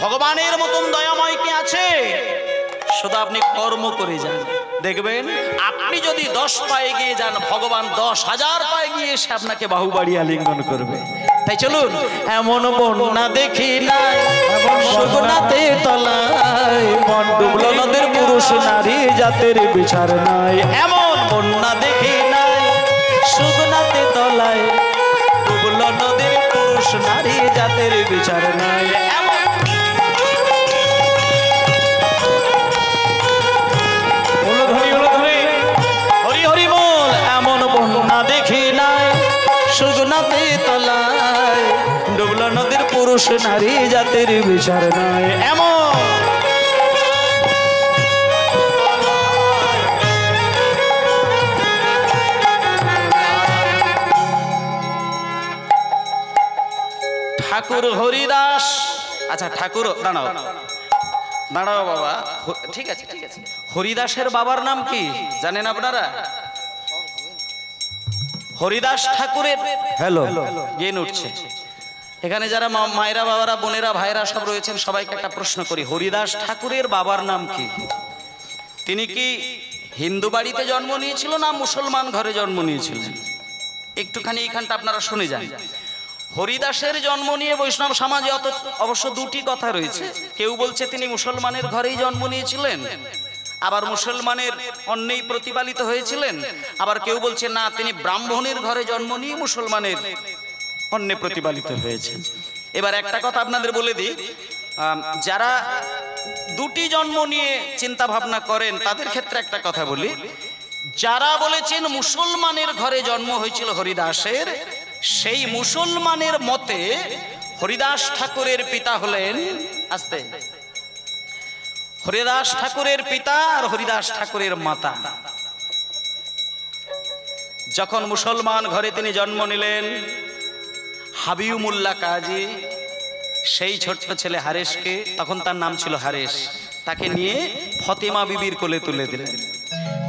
ভগবানের মতন দয়াময় কি আছে? শুধু আপনি কর্ম করে যান, দেখবেন আপনি যদি 10 পায়ে গিয়ে যান, ভগবান 10,000 পায়ে গিয়ে এসে আপনাকে বাহু বাড়িয়ে আলিঙ্গন করবে। তাই চলুন, এমন বন্যা দেখি নাই, সুগনাতে তলায়, ডুবলো নদের পুরুষ নারী জাতের বিচার নাই। এমন বন্যা দেখি নাই, সুগনাতে তলায়, ডুবলো নদের পুরুষ নারী জাতের বিচার নাই। এমন দেখি নাই, সুগনাতে তলায়, ডুবলো নদীর পুরুষ নারী জাতির বিচার নাই। এমন ঠাকুর হরিদাস। আচ্ছা ঠাকুর, দাঁড়াও দাঁড়াও বাবা, ঠিক আছে ঠিক আছে। হরিদাসের বাবার নাম কি জানেন আপনারা? হরিদাস ঠাকুরের হ্যালো গেন উঠছে। এখানে যারা মায়েরা, বাবারা, বোনেরা, ভাইরা সব রয়েছেন, সবাইকে একটা প্রশ্ন করি, হরিদাস ঠাকুরের বাবার নাম কি? তিনি কি হিন্দু বাড়িতে জন্ম নিয়েছিল না মুসলমান ঘরে জন্ম নিয়েছিলেন? একটুখানি এইখানটা আপনারা শুনে যান। হরিদাসের জন্ম নিয়ে বৈষ্ণব সমাজে অবশ্য দুটি কথা রয়েছে। কেউ বলছে তিনি মুসলমানের ঘরেই জন্ম নিয়েছিলেন, আবার মুসলমানের অন্যেই প্রতিপালিত হয়েছিলেন, আবার কেউ বলছে না তিনি ব্রাহ্মণের ঘরে জন্ম নিয়ে মুসলমানের অন্যে প্রতিপালিত হয়েছেন। এবার একটা কথা আপনাদের বলে দিই, যারা দুটি জন্ম নিয়ে চিন্তা ভাবনা করেন তাদের ক্ষেত্রে একটা কথা বলি, যারা বলেছেন মুসলমানের ঘরে জন্ম হয়েছিল হরিদাসের, সেই মুসলমানের মতে হরিদাস ঠাকুরের পিতা হলেন, আস্তে, হরিদাস ঠাকুরের পিতা আর হরিদাস ঠাকুরের মাতা। যখন মুসলমান ঘরে তিনি জন্ম নিলেন, হাবিউমুল্লাহ কাজী সেই ছোট্ট ছেলে হারেসকে, তখন তার নাম ছিল হারেস, তাকে নিয়ে ফতেমা বিবির কোলে তুলে দিলেন।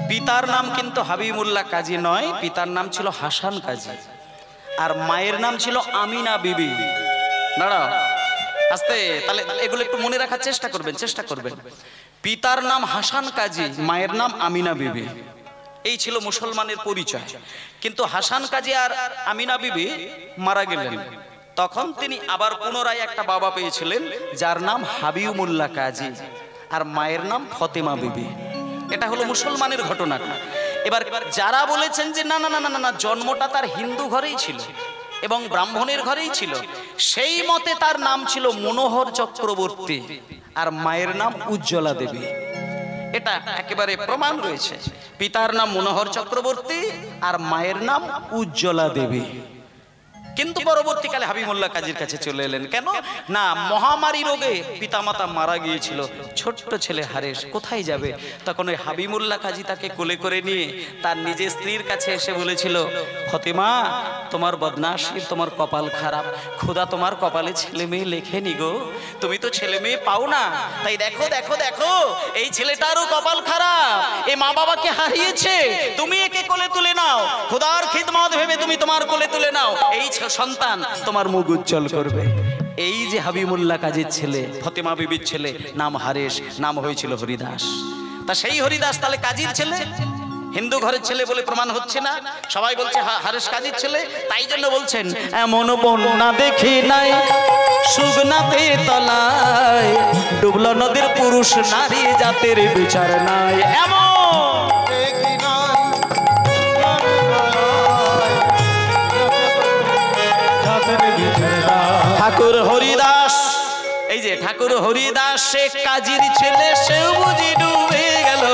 পিতার নাম কিন্তু হাবিবুল্লাহ কাজী নয়, পিতার নাম ছিল হাসান কাজী, আর মায়ের নাম ছিল আমিনা বিবি। দাঁড়াও, আস্তে, তাহলে এগুলো একটু মনে রাখার চেষ্টা করবেন। পিতার নাম হাসান কাজী, মায়ের নাম আমিনা বিবি। এই ছিল মুসলমানের পরিচয়। কিন্তু হাসান কাজী আর আমিনা বিবি মারা গেলেন, তখন তিনি আবার পুনরায় একটা বাবা পেয়েছিলেন যার নাম হাবিবুল্লাহ কাজী, আর মায়ের নাম ফতেমা বিবি। এটা হলো মুসলমানের ঘটনাটা। এবার যারা বলেছেন যে না না না না না, জন্মটা তার হিন্দু ঘরেই ছিল এবং ব্রাহ্মণের ঘরেই ছিল, সেই মতে তার নাম ছিল মনোহর চক্রবর্তী আর মায়ের নাম উজ্জ্বলা দেবী। এটা একেবারে প্রমাণ রয়েছে। পিতার নাম মনোহর চক্রবর্তী আর মায়ের নাম উজ্জ্বলা দেবী। কিন্তু পরবর্তীকালে হাবিবুল্লাহ কাজীর কাছে চলে এলেন। কেন না, মহামারী রোগে পিতামাতা মারা গিয়েছিল, ছোট্ট ছেলে হারেস কোথায় যাবে? তখন ওই হাবিবুল্লাহ কাজী তাকে কোলে করে নিয়ে তার নিজের স্ত্রীর কাছে এসে বলেছিল, ফতেমা তোমার বদনাসিব, তোমার কপাল খারাপ, খোদা তোমার কপালে ছেলে মেয়ে লেখেনি গো, তুমি তো ছেলে মেয়ে পাও না, তাই দেখো দেখো দেখো এই ছেলেটারও কপাল খারাপ, এ মা বাবাকে হারিয়েছে, তুমি একে কোলে তুলে নাও, খোদার খিদমত ভেবে তুমি তোমার কোলে তুলে নাও, এই সন্তান তোমার মুখ উজ্জ্বল করবে। এই যে হাবিবুল্লাহ কাজীর ছেলে, ফতেমা বিবির ছেলে, নাম হারেস, নাম হয়েছিল হরিদাস। তা সেই হরিদাস তাহলে কাজীর ছেলে, হিন্দু ঘরের ছেলে বলে প্রমাণ হচ্ছে না। সবাই বলছে হারেস কাজীর ছেলে, তাই জন্য বলছেন এমন বন্যা দেখি নাই সুগনাতে তলায়, ডুবলো নদীর পুরুষ নারী জাতের বিচার নাই। এমন ঠাকুর হরিদাস, এই যে ঠাকুর হরিদাস সে কাজীর ছেলে, সেও বুঝি ডুবে গেল।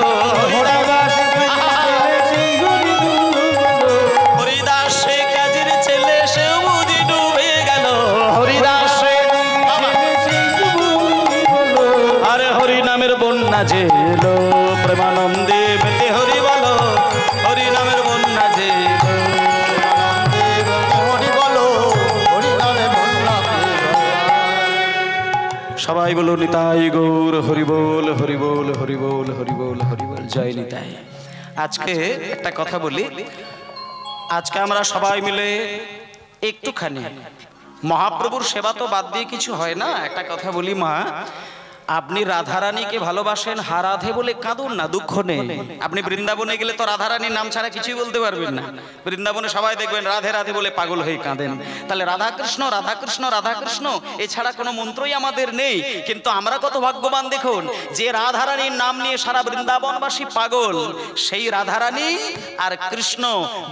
হরিদাস সে কাজীর ছেলে, সেও বুঝি ডুবে গেল। হরিদাস আরে হরি নামের বন্যা যে এলো, প্রেমানন্দে মেতে হরি বলো, হরি নামের বন্যা যে সবাই বলো নিতাই গৌর হরিবোল হরিবোল হরিবোল হরিবোল হরিবোল, জয় নিতাই। আজকে একটা কথা বলি, আজকে আমরা সবাই মিলে একটুখানি মহাপ্রভুর সেবা তো বাদ দিয়ে কিছু হয় না। একটা কথা বলি মা, আপনি রাধারানীকে ভালোবাসেন, হারাধে বলে কাঁদুন না, দুঃখ নেই। আপনি বৃন্দাবনে গেলে তো রাধারানীর নাম ছাড়া কিছুই বলতে পারবেন না। বৃন্দাবনে সবাই দেখবেন রাধে রাধে বলে পাগল হয়ে কাঁদেন। তাহলে রাধাকৃষ্ণ রাধাকৃষ্ণ রাধাকৃষ্ণ এছাড়া কোনো মন্ত্রই আমাদের নেই। কিন্তু আমরা কত ভাগ্যবান দেখুন, যে রাধারানীর নাম নিয়ে সারা বৃন্দাবনবাসী পাগল, সেই রাধারানী আর কৃষ্ণ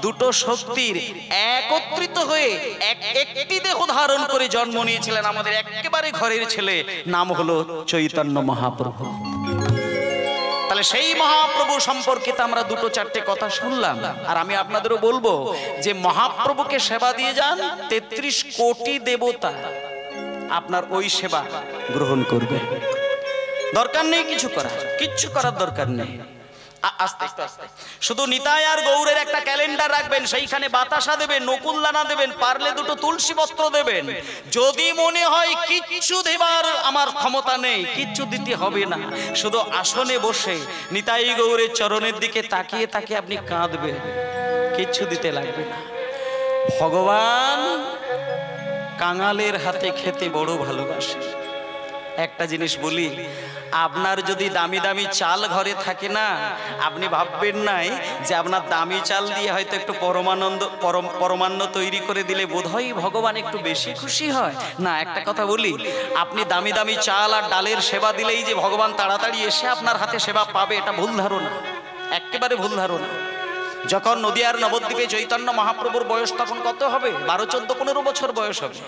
দুটো শক্তির একত্রিত হয়ে একটি দেহ ধারণ করে জন্ম নিয়েছিলেন আমাদের একেবারে ঘরের ছেলে, নাম হলো চৈতন্য মহাপ্রভু। তাহলে সেই মহাপ্রভু সম্পর্কে আমরা দুটো চারটে কথা শুনলাম। আর আমি আপনাদেরও বলবো যে মহাপ্রভুকে সেবা দিয়ে যান, ৩৩ কোটি দেবতা আপনার ওই সেবা গ্রহণ করবে। দরকার নেই কিচ্ছু করার দরকার নেই। আস্তে আস্তে শুধু নিতাই আর গৌরের একটা ক্যালেন্ডার রাখবেন, সেইখানে বাতাসা দেবেন, নকুলদানা দেবেন, পারলে দুটো তুলসী পত্র দেবেন। যদি মনে হয় কিচ্ছু দেবার আমার ক্ষমতা নেই, কিচ্ছু দিতে হবে না, শুধু আসনে বসে নিতাই গৌরের চরণের দিকে তাকিয়ে তাকিয়ে আপনি কাঁদবেন, কিচ্ছু দিতে লাগবে না। ভগবান কাঙালের হাতে খেতে বড় ভালোবাসে। একটা জিনিস বলি, আপনার যদি দামি দামি চাল ঘরে থাকে না, আপনি ভাববেন নাই যে আপনার দামি চাল দিয়ে হয়তো একটু পরমান্ন তৈরি করে দিলে বোধহয় ভগবান একটু বেশি খুশি হয়। না, একটা কথা বলি, আপনি দামি দামি চাল আর ডালের সেবা দিলেই যে ভগবান তাড়াতাড়ি এসে আপনার হাতে সেবা পাবে, এটা ভুল ধারণা, একেবারে ভুল ধারণা। যখন নদিয়ার নবদ্বীপে চৈতন্য মহাপ্রভুর বয়স তখন কত হবে? 12, 14, 15 বছর বয়স হবে।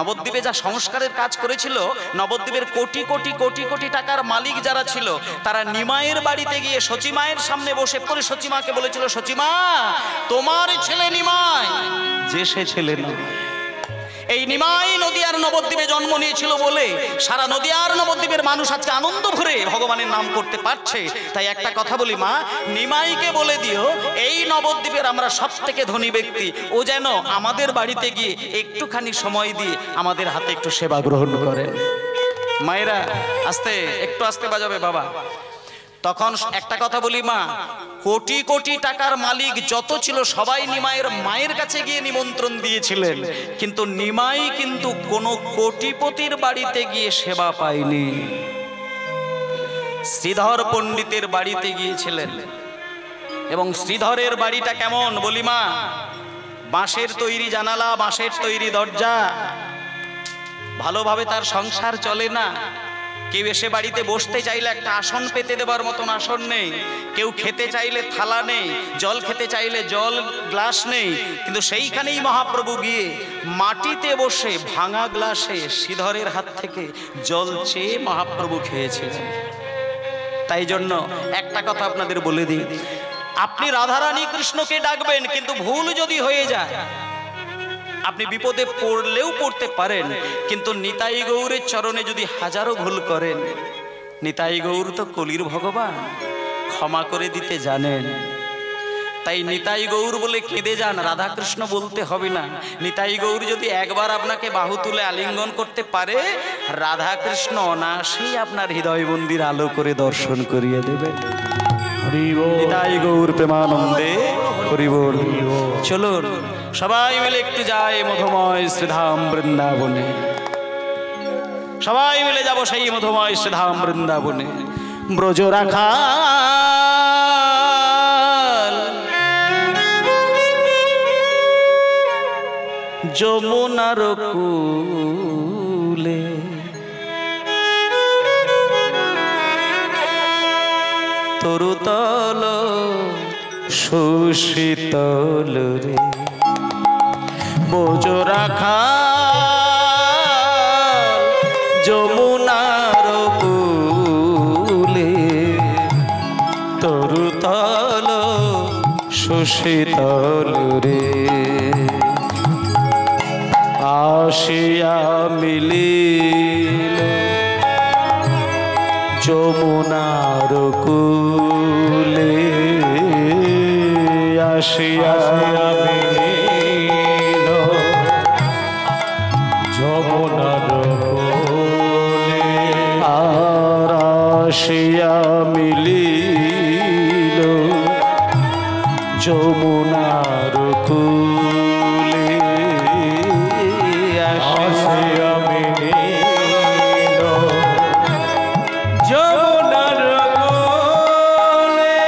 নবদ্বীপে যা সংস্কারের কাজ করেছিল, নবদ্বীপের কোটি কোটি কোটি কোটি টাকার মালিক যারা ছিল, তারা নিমাইয়ের বাড়িতে গিয়ে সচিমায়ের সামনে বসে করে সচিমাকে বলেছিল, সচিমা তোমার ছেলে নিমাই যে সে ছেলে নয়। এই নিমাই নদিয়ার নবদ্বীপে জন্ম নিয়েছিল বলে সারা নদিয়ার নবদ্বীপের মানুষ আজকে আনন্দ ভরে ভগবানের নাম করতে পারছে। তাই একটা কথা বলি মা, নিমাইকে বলে দিও এই নবদ্বীপের আমরা সব থেকে ধনী ব্যক্তি, ও যেন আমাদের বাড়িতে গিয়ে একটুখানি সময় দিয়ে আমাদের হাতে একটু সেবা গ্রহণ করেন। মায়েরা আস্তে, একটু আস্তে বাজাবে বাবা। তখন একটা কথা বলি মা, কোটি কোটি টাকার মালিক যত ছিল সবাই নিমাইয়ের মায়ের কাছে গিয়ে নিমন্ত্রণ দিয়েছিলেন, কিন্তু নিমাই কিন্তু কোনো কোটিপতির বাড়িতে গিয়ে সেবা পায়নি। শ্রীধর পণ্ডিতের বাড়িতে গিয়েছিলেন। এবং শ্রীধরের বাড়িটা কেমন বলি মা, বাঁশের তৈরি জানালা, বাঁশের তৈরি দরজা, ভালোভাবে তার সংসার চলে না। কেউ এসে বাড়িতে বসতে চাইলে একটা আসন পেতে দেবার মতন আসন নেই, কেউ খেতে চাইলে থালা নেই, জল খেতে চাইলে জল গ্লাস নেই। কিন্তু সেইখানেই মহাপ্রভু গিয়ে মাটিতে বসে ভাঙা গ্লাসে শ্রীধরের হাত থেকে জল চেয়ে মহাপ্রভু খেয়েছিলেন। তাই জন্য একটা কথা আপনাদের বলে দিই, আপনি রাধারানী কৃষ্ণকে ডাকবেন, কিন্তু ভুল যদি হয়ে যায়, আপনি বিপদে পড়লেও পড়তে পারেন, কিন্তু নিতাই গৌরের চরণে যদি হাজারো ভুল করেন, নিতাই গৌর তো কলির ভগবান, ক্ষমা করে দিতে জানেন। তাই নিতাই গৌর বলে কেঁদে যান, রাধাকৃষ্ণ বলতে হবে না। নিতাই গৌর যদি একবার আপনাকে বাহু তুলে আলিঙ্গন করতে পারে, রাধাকৃষ্ণ অনায়াসেই আপনার হৃদয় মন্দির আলো করে দর্শন করিয়ে দেবেন। নিতাই গৌর প্রেমানন্দে হরি বল। চলুন সবাই মিলে একটু যাই মধুময় শ্রীধাম বৃন্দাবনে, সবাই মিলে যাব সেই মধুময় শ্রীধাম বৃন্দাবনে। ব্রজ রাখাল যমুনার কূলে, তরুতল সুশীতল রে, ব্রজ রাখাল যমুনার কূলে, তরুতল সুশীতল রে, আসিয়া মিলিল যমুনার কূলে, আসিয়া মিলিল যমুনার কোলে, আর আসিয়া মিলিল যমুনার কূলে, আসিয়া মিলিল যমুনার কোলে।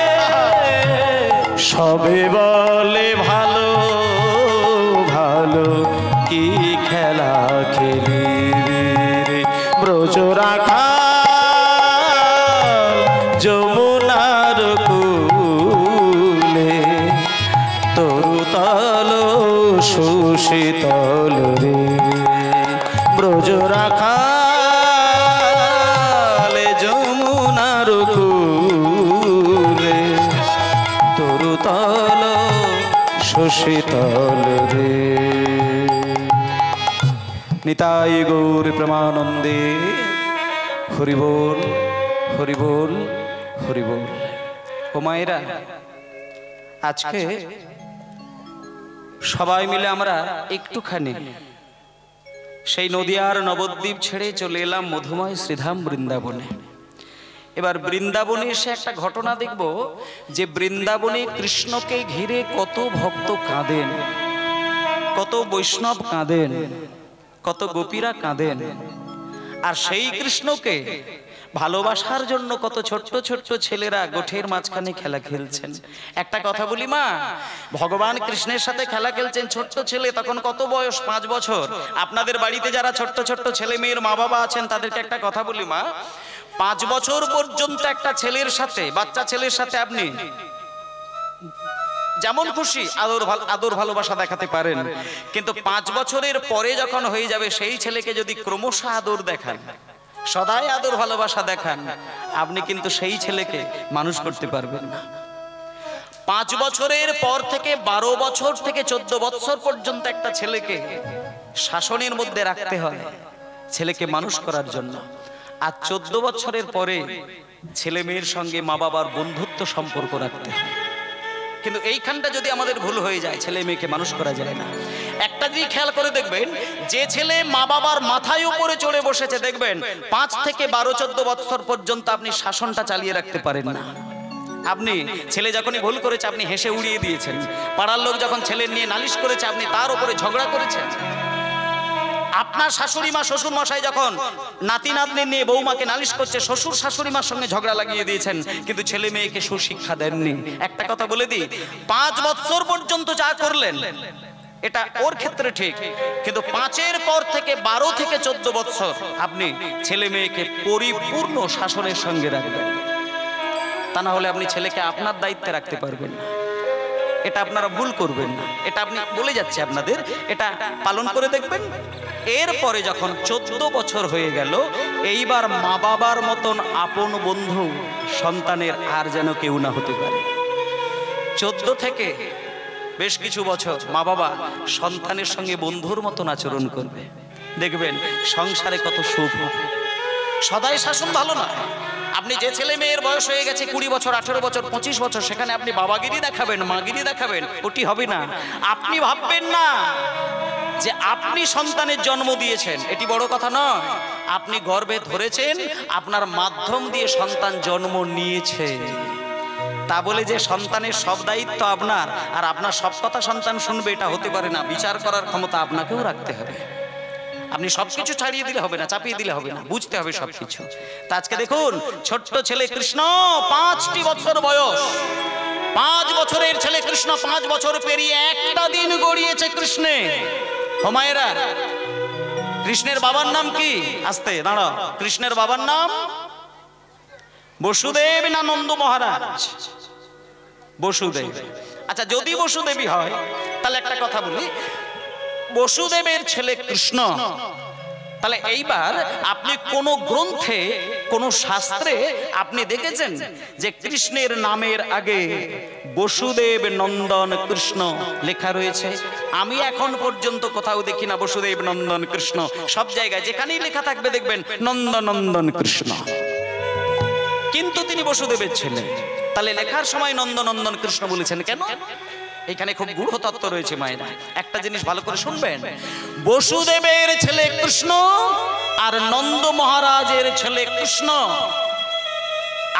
সবে বলে ভালো ভালো কি খেলা খেলিবি রে, ব্রজ রাখাল যমুনার কূলে, তরুতল সুশীতল রে, ব্রজ রাখাল যমুনার কূলে, তরুতল সুশীতল রে। নিতাই গৌর প্রেমানন্দে হরি বল হরি বল হরি বল। ও মায়েরা, আজকে সবাই মিলে আমরা একটুখানি সেই নদিয়ার নবদ্বীপ ছেড়ে চলে এলাম মধুময় শ্রীধাম বৃন্দাবনে। এবার বৃন্দাবনে এসে একটা ঘটনা দেখব যে বৃন্দাবনে কৃষ্ণকে ঘিরে কত ভক্ত কাঁদেন, কত বৈষ্ণব কাঁদেন, কত গোপীরা কাঁদেন। আর সেই কৃষ্ণকে ভালোবাসার জন্য কত ছোট্ট ছোট্ট ছেলেরা গোঠের মাঝখানে খেলা খেলছেন। একটা কথা বলি মা, ভগবান কৃষ্ণের সাথে খেলা খেলছেন ছোট্ট ছেলে, তখন কত বয়স? 5 বছর। আপনাদের বাড়িতে যারা ছোট্ট ছোট্ট ছেলে মেয়ের মা বাবা আছেন তাদেরকে একটা কথা বলি মা, 5 বছর পর্যন্ত একটা ছেলের সাথে, বাচ্চা ছেলের সাথে আপনি যেমন খুশি আদর ভালোবাসা দেখাতে পারেন, কিন্তু 5 বছরের পরে যখন হয়ে যাবে সেই ছেলেকে যদি ক্রমশ আদর দেখান, সদাই আদর ভালোবাসা দেখান, আপনি কিন্তু সেই ছেলেকে মানুষ করতে পারবেন না। 5 বছরের পর থেকে 12 বছর থেকে 14 বছর পর্যন্ত একটা ছেলেকে শাসনের মধ্যে রাখতে হয় ছেলেকে মানুষ করার জন্য। আর 14 বছরের পরে ছেলে মেয়ের সঙ্গে মা বাবার বন্ধুত্ব সম্পর্ক রাখতে হয়। কিন্তু এইখানটা যদি আমাদের ভুল হয়ে যায়, ছেলে মেয়েকে মানুষ করা যায় না। একটা জিনিস খেয়াল করে দেখবেন, যে ছেলে মা বাবার মাথায় উপরে চড়ে বসেছে দেখবেন 5 থেকে 12-14 বছর পর্যন্ত আপনি শাসনটা চালিয়ে রাখতে পারেন না। আপনি ছেলে যখনই ভুল করেছে আপনি হেসে উড়িয়ে দিয়েছেন, পাড়ার লোক যখন ছেলে নিয়ে নালিশ করেছে আপনি তার উপরে ঝগড়া করেছেন, আপনার শাশুড়ি মা শ্বশুর মশাই যখন নাতি নাতনি নিয়ে বৌমাকে নালিশ করছে শ্বশুর শাশুড়ি মার সঙ্গে ঝগড়া লাগিয়ে দিয়েছেন, কিন্তু ছেলে মেয়েকে সুশিক্ষা দেননি। একটা কথা বলে দিই, 5 বছর পর্যন্ত যা করলেন এটা ওর ক্ষেত্রে ঠিক, কিন্তু 5-এর পর থেকে 12 থেকে 14 বছর আপনি ছেলে মেয়েকে পরিপূর্ণ শাসনের সঙ্গে রাখবেন, তা না হলে আপনি ছেলেকে আপনার দায়িত্বে রাখতে পারবেন না। এটা আপনারা ভুল করবেন না, এটা আপনি বলে যাচ্ছে আপনাদের, এটা পালন করে দেখবেন। এরপরে যখন 14 বছর হয়ে গেল, এইবার মা বাবার মতন আপন বন্ধু সন্তানের আর যেন কেউ না হতে পারে। 14 থেকে বেশ কিছু বছর মা বাবা সন্তানের সঙ্গে বন্ধুর মতন আচরণ করবে, দেখবেন সংসারে কত সুখ হবে। সদাই শাসন ভালো না। আপনি যে ছেলে মেয়ের বয়স হয়ে গেছে 20 বছর 18 বছর 25 বছর, সেখানে আপনি বাবাগিরি দেখাবেন মাগিরি দেখাবেন, ওটি হবে না। আপনি ভাববেন না যে আপনি সন্তানের জন্ম দিয়েছেন, এটি বড় কথা নয়। আপনি গর্ভে ধরেছেন, আপনার মাধ্যম দিয়ে সন্তান জন্ম নিয়েছে, তা বলে যে সন্তানের সব দায়িত্ব আপনার আর আপনার সব কথা সন্তান শুনবে, এটা হতে পারে না। বিচার করার ক্ষমতা আপনাকেও রাখতে হবে। আপনি সবকিছু ছাড়িয়ে দিলে হবে না, চাপিয়ে দিলে হবে না, বুঝতে হবে সবকিছু। তা আজকে দেখুন, ছোট্ট ছেলে কৃষ্ণ 5টি বছর বয়স, 5 বছরের ছেলে কৃষ্ণ 5 বছর পেরিয়ে একটা দিন গড়িয়েছে কৃষ্ণে। ও মায়েরা, কৃষ্ণের বাবার নাম কি? আস্তে দাঁড়াও। কৃষ্ণের বাবার নাম বসুদেব না নন্দ মহারাজ? বসুদেব। আচ্ছা, যদি বসুদেবী হয় তাহলে একটা কথা বলি, বসুদেবের ছেলে কৃষ্ণ, তাহলে এইবার আপনি কোন গ্রন্থে কোন শাস্ত্রে আপনি দেখেছেন যে কৃষ্ণের নামের আগে বসুদেব নন্দন কৃষ্ণ লেখা রয়েছে? আমি এখন পর্যন্ত কোথাও দেখি না বসুদেব নন্দন কৃষ্ণ। সব জায়গায় যেখানেই লেখা থাকবে দেখবেন নন্দনন্দন কৃষ্ণ, কিন্তু তিনি বসুদেবের ছেলে। তাহলে লেখার সময় নন্দনন্দন কৃষ্ণ বলেছেন কেন? এখানে খুব গূঢ় তত্ত্ব রয়েছে মায়েরা, একটা জিনিস ভালো করে শুনবেন। বসুদেবের ছেলে কৃষ্ণ আর নন্দ মহারাজের ছেলে কৃষ্ণ।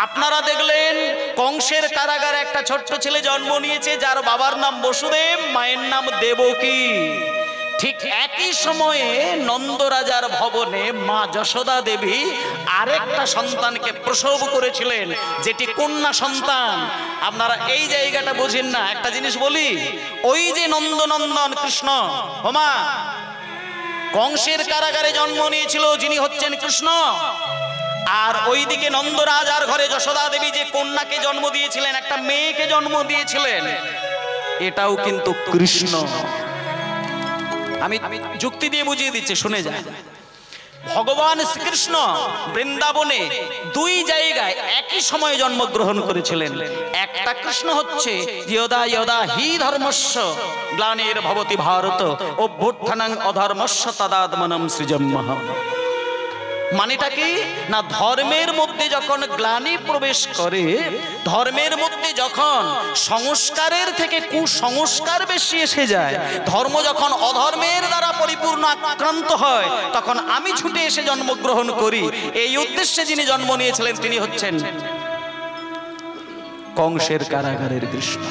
আপনারা দেখলেন কংসের কারাগারে একটা ছোট্ট ছেলে জন্ম নিয়েছে, যার বাবার নাম বসুদেব, মায়ের নাম দেবকী। ঠিক একই সময়ে নন্দ রাজার ভবনে মা যশোদা দেবী আরেকটা সন্তানকে প্রসব করেছিলেন, যেটি কন্যা সন্তান। আপনারা এই জায়গাটা বোঝেন না। একটা জিনিস বলি, ওই যে নন্দনন্দন কৃষ্ণ, হোমা কংসের কারাগারে জন্ম নিয়েছিল যিনি হচ্ছেন কৃষ্ণ, আর ওইদিকে নন্দরাজ আর ঘরে যশোদা দেবী যে কন্যাকে জন্ম দিয়েছিলেন, একটা মেয়েকে জন্ম দিয়েছিলেন, এটাও কিন্তু কৃষ্ণ। আমি যুক্তি দিয়ে বুঝিয়ে দিচ্ছি, শুনে যায়। ভগবান শ্রীকৃষ্ণ বৃন্দাবনে 2 জায়গায় একই সময়ে জন্মগ্রহণ করেছিলেন। একটা কৃষ্ণ হচ্ছে যদা যদা হি ধর্মস্য গ্লানির ভবতি ভারত অভ্যুত্থানং অধর্মস্য তদাত্মনম সৃজম্যহম। মানেটা কি না, ধর্মের মধ্যে যখন গ্লানি প্রবেশ করে, ধর্মের মধ্যে যখন সংস্কারের থেকে কুসংস্কার বেশি এসে যায়, ধর্ম যখন অধর্মের দ্বারা পরিপূর্ণ আক্রান্ত হয়, তখন আমি ছুটে এসে জন্মগ্রহণ করি। এই উদ্দেশ্যে যিনি জন্ম নিয়েছিলেন তিনি হচ্ছেন কংসের কারাগারের কৃষ্ণ।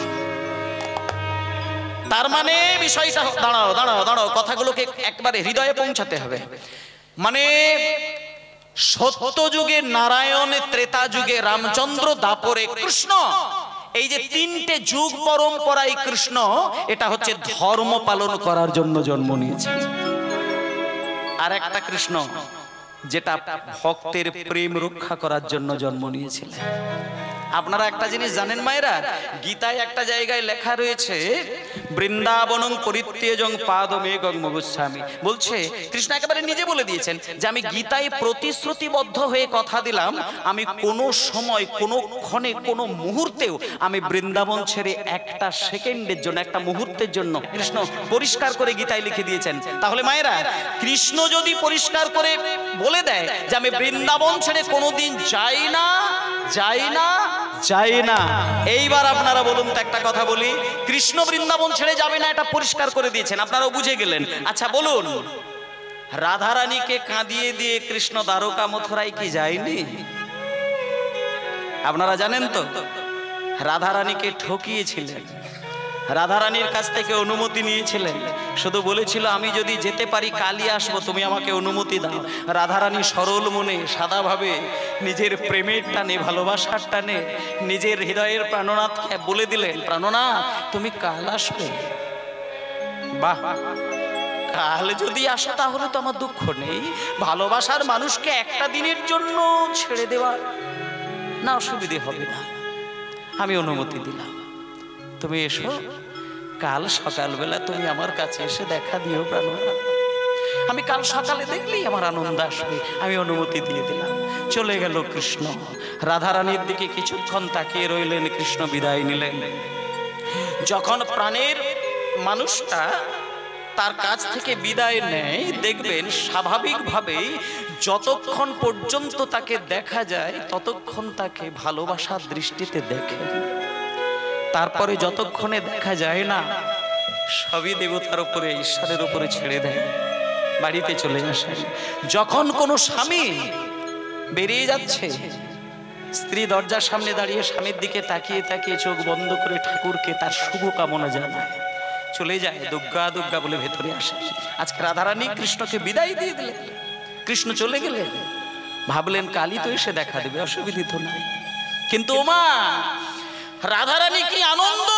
তার মানে বিষয়টা, দাঁড়াও দাঁড়াও দাঁড়াও, কথাগুলোকে একবারে হৃদয়ে পৌঁছাতে হবে। মানে সত্য যুগে নারায়ণ, ত্রেতা যুগে রামচন্দ্র, দাপরে কৃষ্ণ, এই যে 3টে যুগ পরম্পরায় কৃষ্ণ, এটা হচ্ছে ধর্ম পালন করার জন্য জন্ম নিয়েছে। আর একটা কৃষ্ণ যেটা ভক্তের প্রেম রক্ষা করার জন্য জন্ম নিয়েছিলেন। আপনারা একটা জিনিস জানেন মায়েরা, গীতায় একটা জায়গায় লেখা রয়েছে বৃন্দাবনং পরিত্যজং পাদমেগং মগস্বামী। বলছে কৃষ্ণ একেবারে নিজে বলে দিয়েছেন যে আমি গীতায় প্রতিশ্রুতিবদ্ধ হয়ে কথা দিলাম, আমি কোনো সময়, কোনো ক্ষণে, কোনো মুহূর্তেও আমি বৃন্দাবন ছেড়ে একটা সেকেন্ডের জন্য, একটা মুহূর্তের জন্য, কৃষ্ণ পরিষ্কার করে গীতায় লিখে দিয়েছেন। তাহলে মায়েরা, কৃষ্ণ যদি পরিষ্কার করে বলে দেয় যে আমি বৃন্দাবন ছেড়ে কোনোদিন যাই না, যাই না, চাই না। এইবার আপনারা বলুন তো, একটা কথা বলি, কৃষ্ণ বৃন্দাবন ছেড়ে যাবে না, এটা পরিষ্কার করে দিয়েছেন, আপনারাও বুঝে গেলেন। আচ্ছা বলুন, রাধারানীকে কাঁদিয়ে দিয়ে কৃষ্ণ দ্বারকা মথুরায় কি যায়নি? আপনারা জানেন তো, রাধারানীকে ঠকিয়েছিলেন, রাধারানীর কাছ থেকে অনুমতি নিয়েছিলেন, শুধু বলেছিল আমি যদি যেতে পারি কালই আসবো, তুমি আমাকে অনুমতি দাও। রাধারানী সরল মনে সাদাভাবে নিজের প্রেমের টানে, ভালোবাসার টানে নিজের হৃদয়ের প্রাণনাথকে বলে দিলেন, প্রাণনাথ তুমি কাল আসবে। বাহ, কাল যদি আসো তাহলে তো আমার দুঃখ নেই, ভালোবাসার মানুষকে একটা দিনের জন্য ছেড়ে দেওয়া না অসুবিধে হবে না, আমি অনুমতি দিলাম, তুমি এসো, কাল সকালবেলা তুমি আমার কাছে এসে দেখা দিও প্রাণনাথ, আমি কাল সকালে দেখলেই আমার আনন্দ আসবে, আমি অনুমতি দিয়ে দিলাম। চলে গেল কৃষ্ণ, রাধারানীর দিকে কিছুক্ষণ তাকিয়ে রইলেন, কৃষ্ণ বিদায় নিলেন। যখন প্রাণের মানুষটা তার কাছ থেকে বিদায় নেয়, দেখবেন স্বাভাবিকভাবেই যতক্ষণ পর্যন্ত তাকে দেখা যায় ততক্ষণ তাকে ভালোবাসার দৃষ্টিতে দেখেন, তারপরে যতক্ষণে দেখা যায় না সবই দেবতার উপরে, ঈশ্বরের উপরে ছেড়ে দেয়, বাড়িতে চলে আসেন। যখন কোনো স্বামী বেরিয়ে যাচ্ছে, স্ত্রী দরজার সামনে দাঁড়িয়ে স্বামীর দিকে তাকিয়ে তাকিয়ে চোখ বন্ধ করে ঠাকুরকে তার শুভ কামনা জানায়, চলে যায়, দুর্গা দুর্গা বলে ভেতরে আসে। আজকে রাধারানী কৃষ্ণকে বিদায় দিয়ে দিলেন, কৃষ্ণ চলে গেলেন, ভাবলেন কালই তো এসে দেখা দেবে, অসুবিধা তো নাই। কিন্তু ওমা, রাধারানী কি আনন্দ,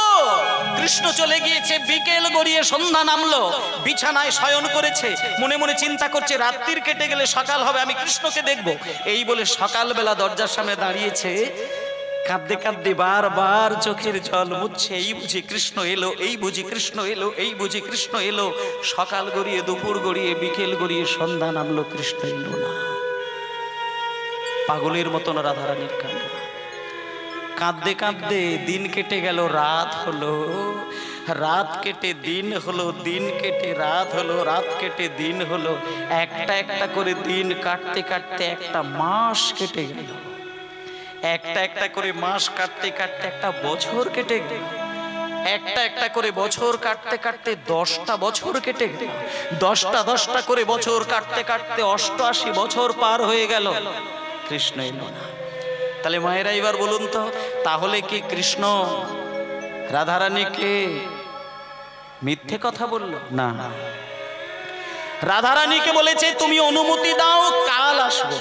কৃষ্ণ চলে গিয়েছে, বিকেল গড়িয়ে সন্ধ্যা নামলো, বিছানায় শয়ন করেছে, মনে মনে চিন্তা করছে রাত্রির কেটে গেলে সকাল হবে, আমি কৃষ্ণকে দেখব। এই বলে সকালবেলা দরজার সামনে দাঁড়িয়েছে, কাঁদতে কাঁদতে বারবার চোখের জল মুছছে, এই বুঝি কৃষ্ণ এলো, এই বুঝি কৃষ্ণ এলো, এই বুঝি কৃষ্ণ এলো। সকাল গড়িয়ে দুপুর গড়িয়ে বিকেল গড়িয়ে সন্ধ্যা নামলো, কৃষ্ণ এলো না। পাগলের মতন রাধারানীর কান্না, কাঁদতে কাঁদতে দিন কেটে গেল, রাত হলো, রাত কেটে দিন হলো, দিন কেটে রাত হলো, রাত কেটে দিন হলো, একটা একটা করে দিন কাটতে কাটতে একটা মাস কেটে গেল, একটা একটা করে মাস কাটতে কাটতে একটা বছর কেটে গেল, একটা একটা করে বছর কাটতে কাটতে 10টা বছর কেটে গেল, 10টা করে বছর কাটতে কাটতে 88 বছর পার হয়ে গেল, কৃষ্ণ এলো না। তাহলে মায়েরা এবার বলুন তো, তাহলে কি কৃষ্ণ রাধারানীকে মিথ্যে কথা বলল? না, রাধারানীকে বলেছে তুমি অনুমতি দাও, কাল আসবো।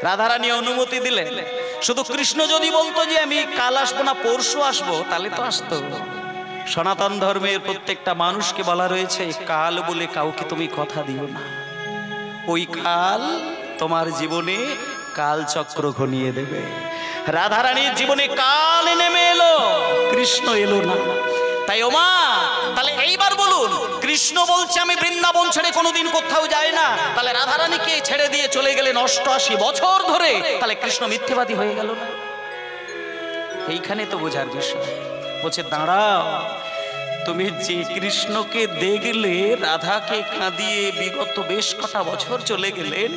রাধারানী অনুমতি দিলেন। শুধু কৃষ্ণ যদি বলতো যে আমি কাল আসবো না পরশু আসবো, তাহলে তো আসতো। সনাতন ধর্মের প্রত্যেকটা মানুষকে বলা রয়েছে কাল বলে কাউকে তুমি কথা দিও না, ওই কাল তোমার জীবনে কালচক্র ঘনিয়ে দেবে। রাধারানীর জীবনে কাল নেমে এলো, কৃষ্ণ এলো না। তাই ওমা, তাহলে এইবার বলুন, কৃষ্ণ বলছে আমি বৃন্দাবন ছেড়ে কোনোদিন কোথাও যাই না, তাহলে রাধারানীকে ছেড়ে দিয়ে চলে গেলেন 88 বছর ধরে, তাহলে কৃষ্ণ মিথ্যেবাদী হয়ে গেল না? এইখানে তো বোঝার বিষয়। বলছে দাঁড়াও, তুমি যে কৃষ্ণকে দেখলে রাধাকে কাঁদিয়ে বিগত বেশ কটা বছর চলে গেলেন,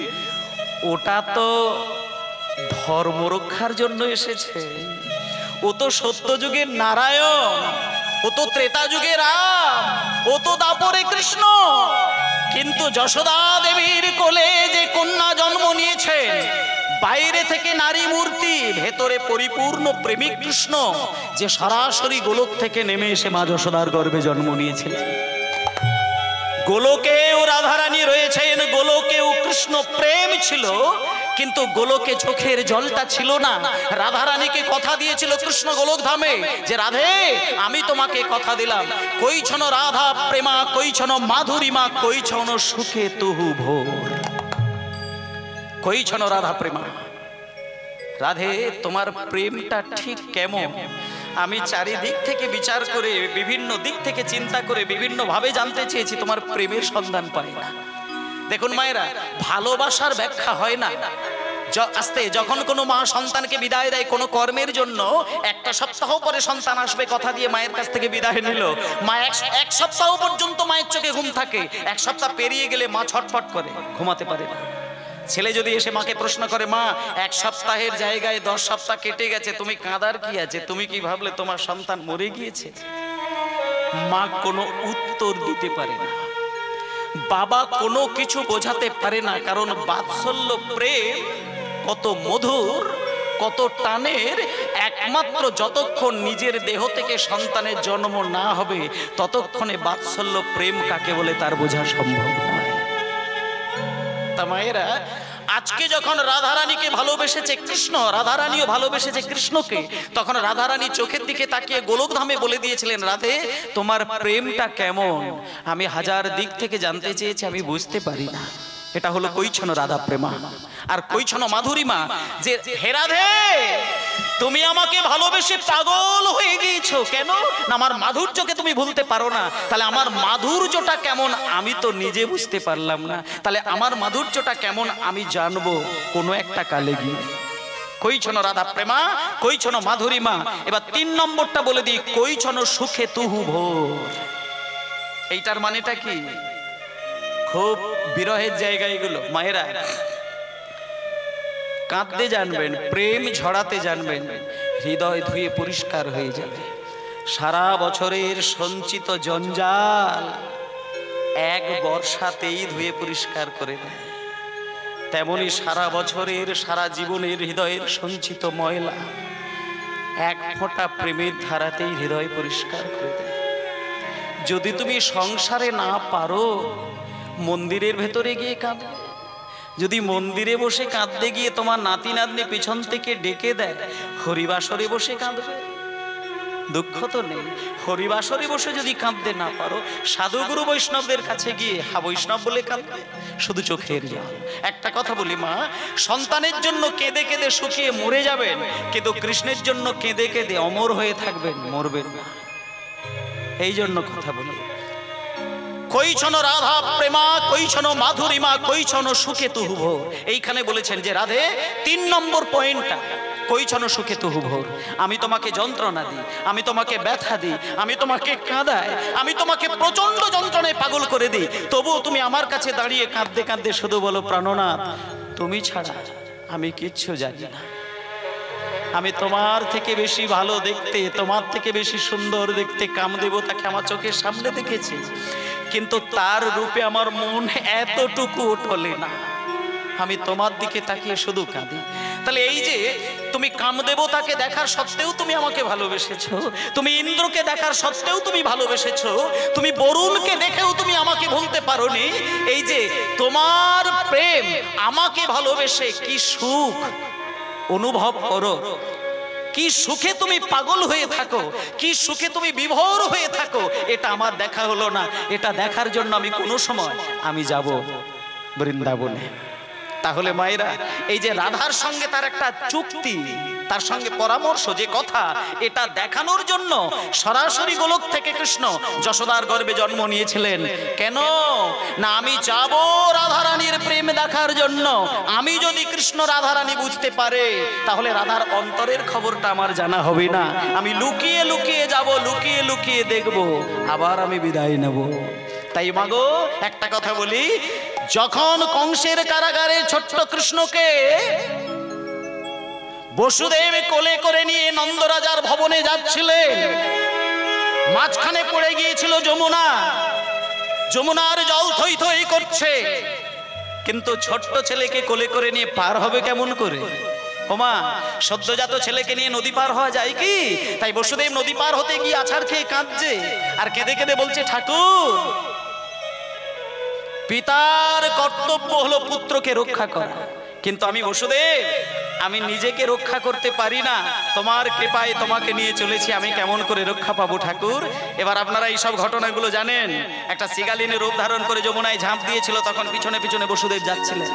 ওটা তো ধর্ম রক্ষার জন্য এসেছে, ও তো সত্য যুগের নারায়ণ, ও তো ত্রেতা যুগের রাম, ও তো দাপরে কৃষ্ণ। কিন্তু যশোদা দেবীর কোলে যে কন্যা জন্ম নিয়েছেন, বাইরে থেকে নারী মূর্তি, ভেতরে পরিপূর্ণ প্রেমিক কৃষ্ণ, যে সরাসরি গোলক থেকে নেমে এসে মা যশোদার গর্ভে জন্ম নিয়েছিলেন। গোলকেও রাধারানী রয়েছেন, গোলকেও কৃষ্ণ প্রেম ছিল, কিন্তু গোলকে চোখের জলটা ছিল না। রাধারানীকে কথা দিয়েছিল কৃষ্ণ গোলক ধামে যে রাধে আমি তোমাকে কথা দিলাম, কইছন রাধা প্রেমা, কইছন মাধুরীমা, কইছন সুখে তুহু ভোর, কইছন রাধা প্রেমা। রাধে তোমার প্রেমটা ঠিক কেমন? আমি চারিদিক থেকে বিচার করে, বিভিন্ন দিক থেকে চিন্তা করে, বিভিন্ন ভাবে জানতে চেয়েছি, তোমার প্রেমের সন্ধান পাই না। দেখুন মায়েরা, ভালোবাসার ব্যাখ্যা হয় না। আস্তে যখন কোনো মা সন্তানকে বিদায় দেয় কোনো কর্মের জন্য, একটা সপ্তাহ পরে সন্তান আসবে কথা দিয়ে মায়ের কাছ থেকে বিদায় নিল, মা এক সপ্তাহ পর্যন্ত মায়ের চোখে ঘুম থাকে, এক সপ্তাহ পেরিয়ে গেলে মা ছটফট করে, ঘুমাতে পারে না। ছেলে যদি এসে মাকে প্রশ্ন করে, মা 1 সপ্তাহের জায়গায় 10 সপ্তাহ কেটে গেছে, তুমি কাঁদার কি আছে? তুমি কি ভাবলে তোমার সন্তান মরে গিয়েছে? মা কোনো উত্তর দিতে পারে না, বাবা কোনো কিছু বোঝাতে পারে না, কারণ বাৎসল্য প্রেম কত মধুর, কত টানের, একমাত্র যতক্ষণ নিজের দেহ থেকে সন্তানের জন্ম না হবে ততক্ষণে বাৎসল্য প্রেম কাকে বলে তার বোঝা সম্ভব নয়। তা মায়েরা, আজকে যখন রাধারানীকে ভালোবেসেছে কৃষ্ণ, রাধারানীও ভালোবেসেছে কৃষ্ণকে, তখন রাধারানী চোখের দিকে তাকিয়ে গোলকধামে বলে দিয়েছিলেন, রাধে তোমার প্রেমটা কেমন? আমি হাজার দিক থেকে জানতে চেয়েছি, আমি বুঝতে পারি না। এটা হলো কৈছন রাধা প্রেমা। আর কৈছন মাধুরীমা, যে হে রাধে তুমি আমাকে ভালোবেসে পাগল হয়ে গিয়েছো কেন? না আমার মাধুর্যকে তুমি ভুলতে পারো না। তাহলে আমার মাধুর্যটা কেমন আমি তো নিজে বুঝতে পারলাম না, তাহলে আমার মাধুর্যটা কেমন আমি জানবো কোনো একটা কালে গিয়ে। কৈছন রাধা প্রেমা, কৈছন মাধুরীমা। এবার 3 নম্বরটা বলে দিই, কৈছন সুখে তুহু ভোর। এইটার মানেটা কি? খুব বিরহের জায়গা এগুলো। মায়েরা কাঁদতে জানবেন, প্রেম ঝরাতে জানবেন, হৃদয় ধুয়ে পরিষ্কার হয়ে যাবে। সারা বছরের সঞ্চিত জঞ্জাল এক বর্ষাতেই ধুয়ে পরিষ্কার করে দেয়, তেমনি সারা বছরের সারা জীবনের হৃদয়ের সঞ্চিত ময়লা এক ফোঁটা প্রেমের ধারাতেই হৃদয় পরিষ্কার করে দেয়। যদি তুমি সংসারে না পারো, মন্দিরের ভেতরে গিয়ে কাঁদবে। যদি মন্দিরে বসে কাঁদতে গিয়ে তোমার নাতি নাতনি পিছন থেকে ডেকে দেয়, হরিবাসরে বসে কাঁদবে, দুঃখ তো নেই। হরিবাসরে বসে যদি কাঁদতে না পারো, সাধুগুরু বৈষ্ণবদের কাছে গিয়ে হা বৈষ্ণব বলে কাঁদবে, শুধু চোখের জল। একটা কথা বলি মা, সন্তানের জন্য কেঁদে কেঁদে শুকিয়ে মরে যাবেন, কিন্তু কৃষ্ণের জন্য কেঁদে কেঁদে অমর হয়ে থাকবেন, মরবেন না। এই জন্য কথা বলি, কৈছন রাধা প্রেমা, কৈছন মাধুরীমা, কৈছন সুখে তুহু ভোর। এইখানে বলেছেন যে রাধে 3 নম্বর পয়েন্টটা, কৈছন সুখে তুহু ভোর। আমি তোমাকে যন্ত্রণা দিই, আমি তোমাকে ব্যথা দিই, আমি তোমাকে কাঁদাই, আমি তোমাকে প্রচন্ড যন্ত্রণায় পাগল করে দিই, তবুও তুমি আমার কাছে দাঁড়িয়ে কাঁদতে কাঁদতে শুধু বলো, প্রাণনাথ তুমি ছাড়া আমি কিচ্ছু জানি না। আমি তোমার থেকে বেশি ভালো দেখতে, তোমার থেকে বেশি সুন্দর দেখতে কামদেবতাকে আমার চোখের সামনে দেখেছি, কিন্তু তার রূপে আমার মন এতটুকু টলে না। আমি তোমার দিকে তাকিয়ে শুধু কাঁদি। তাহলে এই যে তুমি কামদেবতাকে দেখার সত্ত্বেও তুমি আমাকে ভালোবেসেছো, তুমি ইন্দ্রকে দেখার সত্ত্বেও তুমি ভালোবেসেছো, তুমি বরুণকে দেখেও তুমি আমাকে ভুলতে পারোনি। এই যে তোমার প্রেম আমাকে ভালোবেসে কি সুখ অনুভব করো, কি সুখে তুমি পাগল হয়ে থাকো, কি সুখে তুমি বিভোর হয়ে থাকো, এটা আমার দেখা হলো না। এটা দেখার জন্য আমি কোনো সময় আমি যাব বৃন্দাবনে। তাহলে মায়েরা, এই যে রাধার সঙ্গে তার একটা চুক্তি, তার সঙ্গে পরামর্শ, যে কথা, এটা দেখানোর জন্য সরাসরি গোলক থেকে কৃষ্ণ যশোদার গর্ভে জন্ম নিয়েছিলেন। কেন না, আমি যাব রাধারানীর প্রেম দেখার জন্য। আমি যদি কৃষ্ণ রাধারানী বুঝতে পারে, তাহলে রাধার অন্তরের খবরটা আমার জানা হবে না। আমি লুকিয়ে লুকিয়ে যাব, লুকিয়ে লুকিয়ে দেখব, আবার আমি বিদায় নেব। তাই মাগো একটা কথা বলি, যখন কংসের কারাগারে ছোট্ট কৃষ্ণকে বসুদেব কোলে করে নিয়ে নন্দরাজার ভবনে যাচ্ছিলেন, মাঝখানে পড়ে গিয়েছিল যমুনা, যমুনার জল থই থই করছে, কিন্তু ছোট্ট ছেলেকে কোলে করে নিয়ে পার হবে কেমন করে? ওমা, সদ্যজাত ছেলেকে নিয়ে নদী পার হওয়া যায় কি? তাই বসুদেব নদী পার হতে গিয়ে আছাড় খেয়ে কাঁদছে, আর কেঁদে কেঁদে বলছে, ঠাকুর পিতার কর্তব্য হলো পুত্রকে রক্ষা করা, কিন্তু আমি বসুদেব, আমি নিজেকে রক্ষা করতে পারি না, তোমার কৃপায় তোমাকে নিয়ে চলেছি, আমি কেমন করে রক্ষা পাবো ঠাকুর? এবার আপনারা এই সব ঘটনাগুলো জানেন। একটা শিগালিনী রূপ ধারণ করে যমুনায় ঝাঁপ দিয়েছিল, তখন পিছনে পিছনে বসুদেব যাচ্ছিলেন।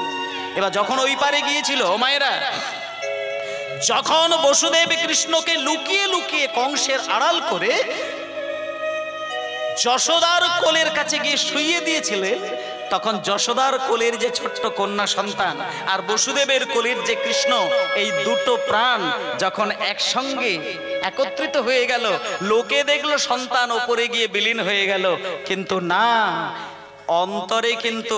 এবার যখন ওই পারে গিয়েছিল, ও মায়েরা, যখন বসুদেব কৃষ্ণকে লুকিয়ে লুকিয়ে কংসের আড়াল করে যশোদার কোলের কাছে গিয়ে শুইয়ে দিয়েছিলেন, তখন যশোদার কোলের যে ছোট্ট কন্যা সন্তান আর বসুদেবের কোলের যে কৃষ্ণ, এই দুটো প্রাণ যখন একসঙ্গে একত্রিত হয়ে গেল, লোকে দেখলো সন্তান ওপরে গিয়ে বিলীন হয়ে গেল, কিন্তু না, অন্তরে কিন্তু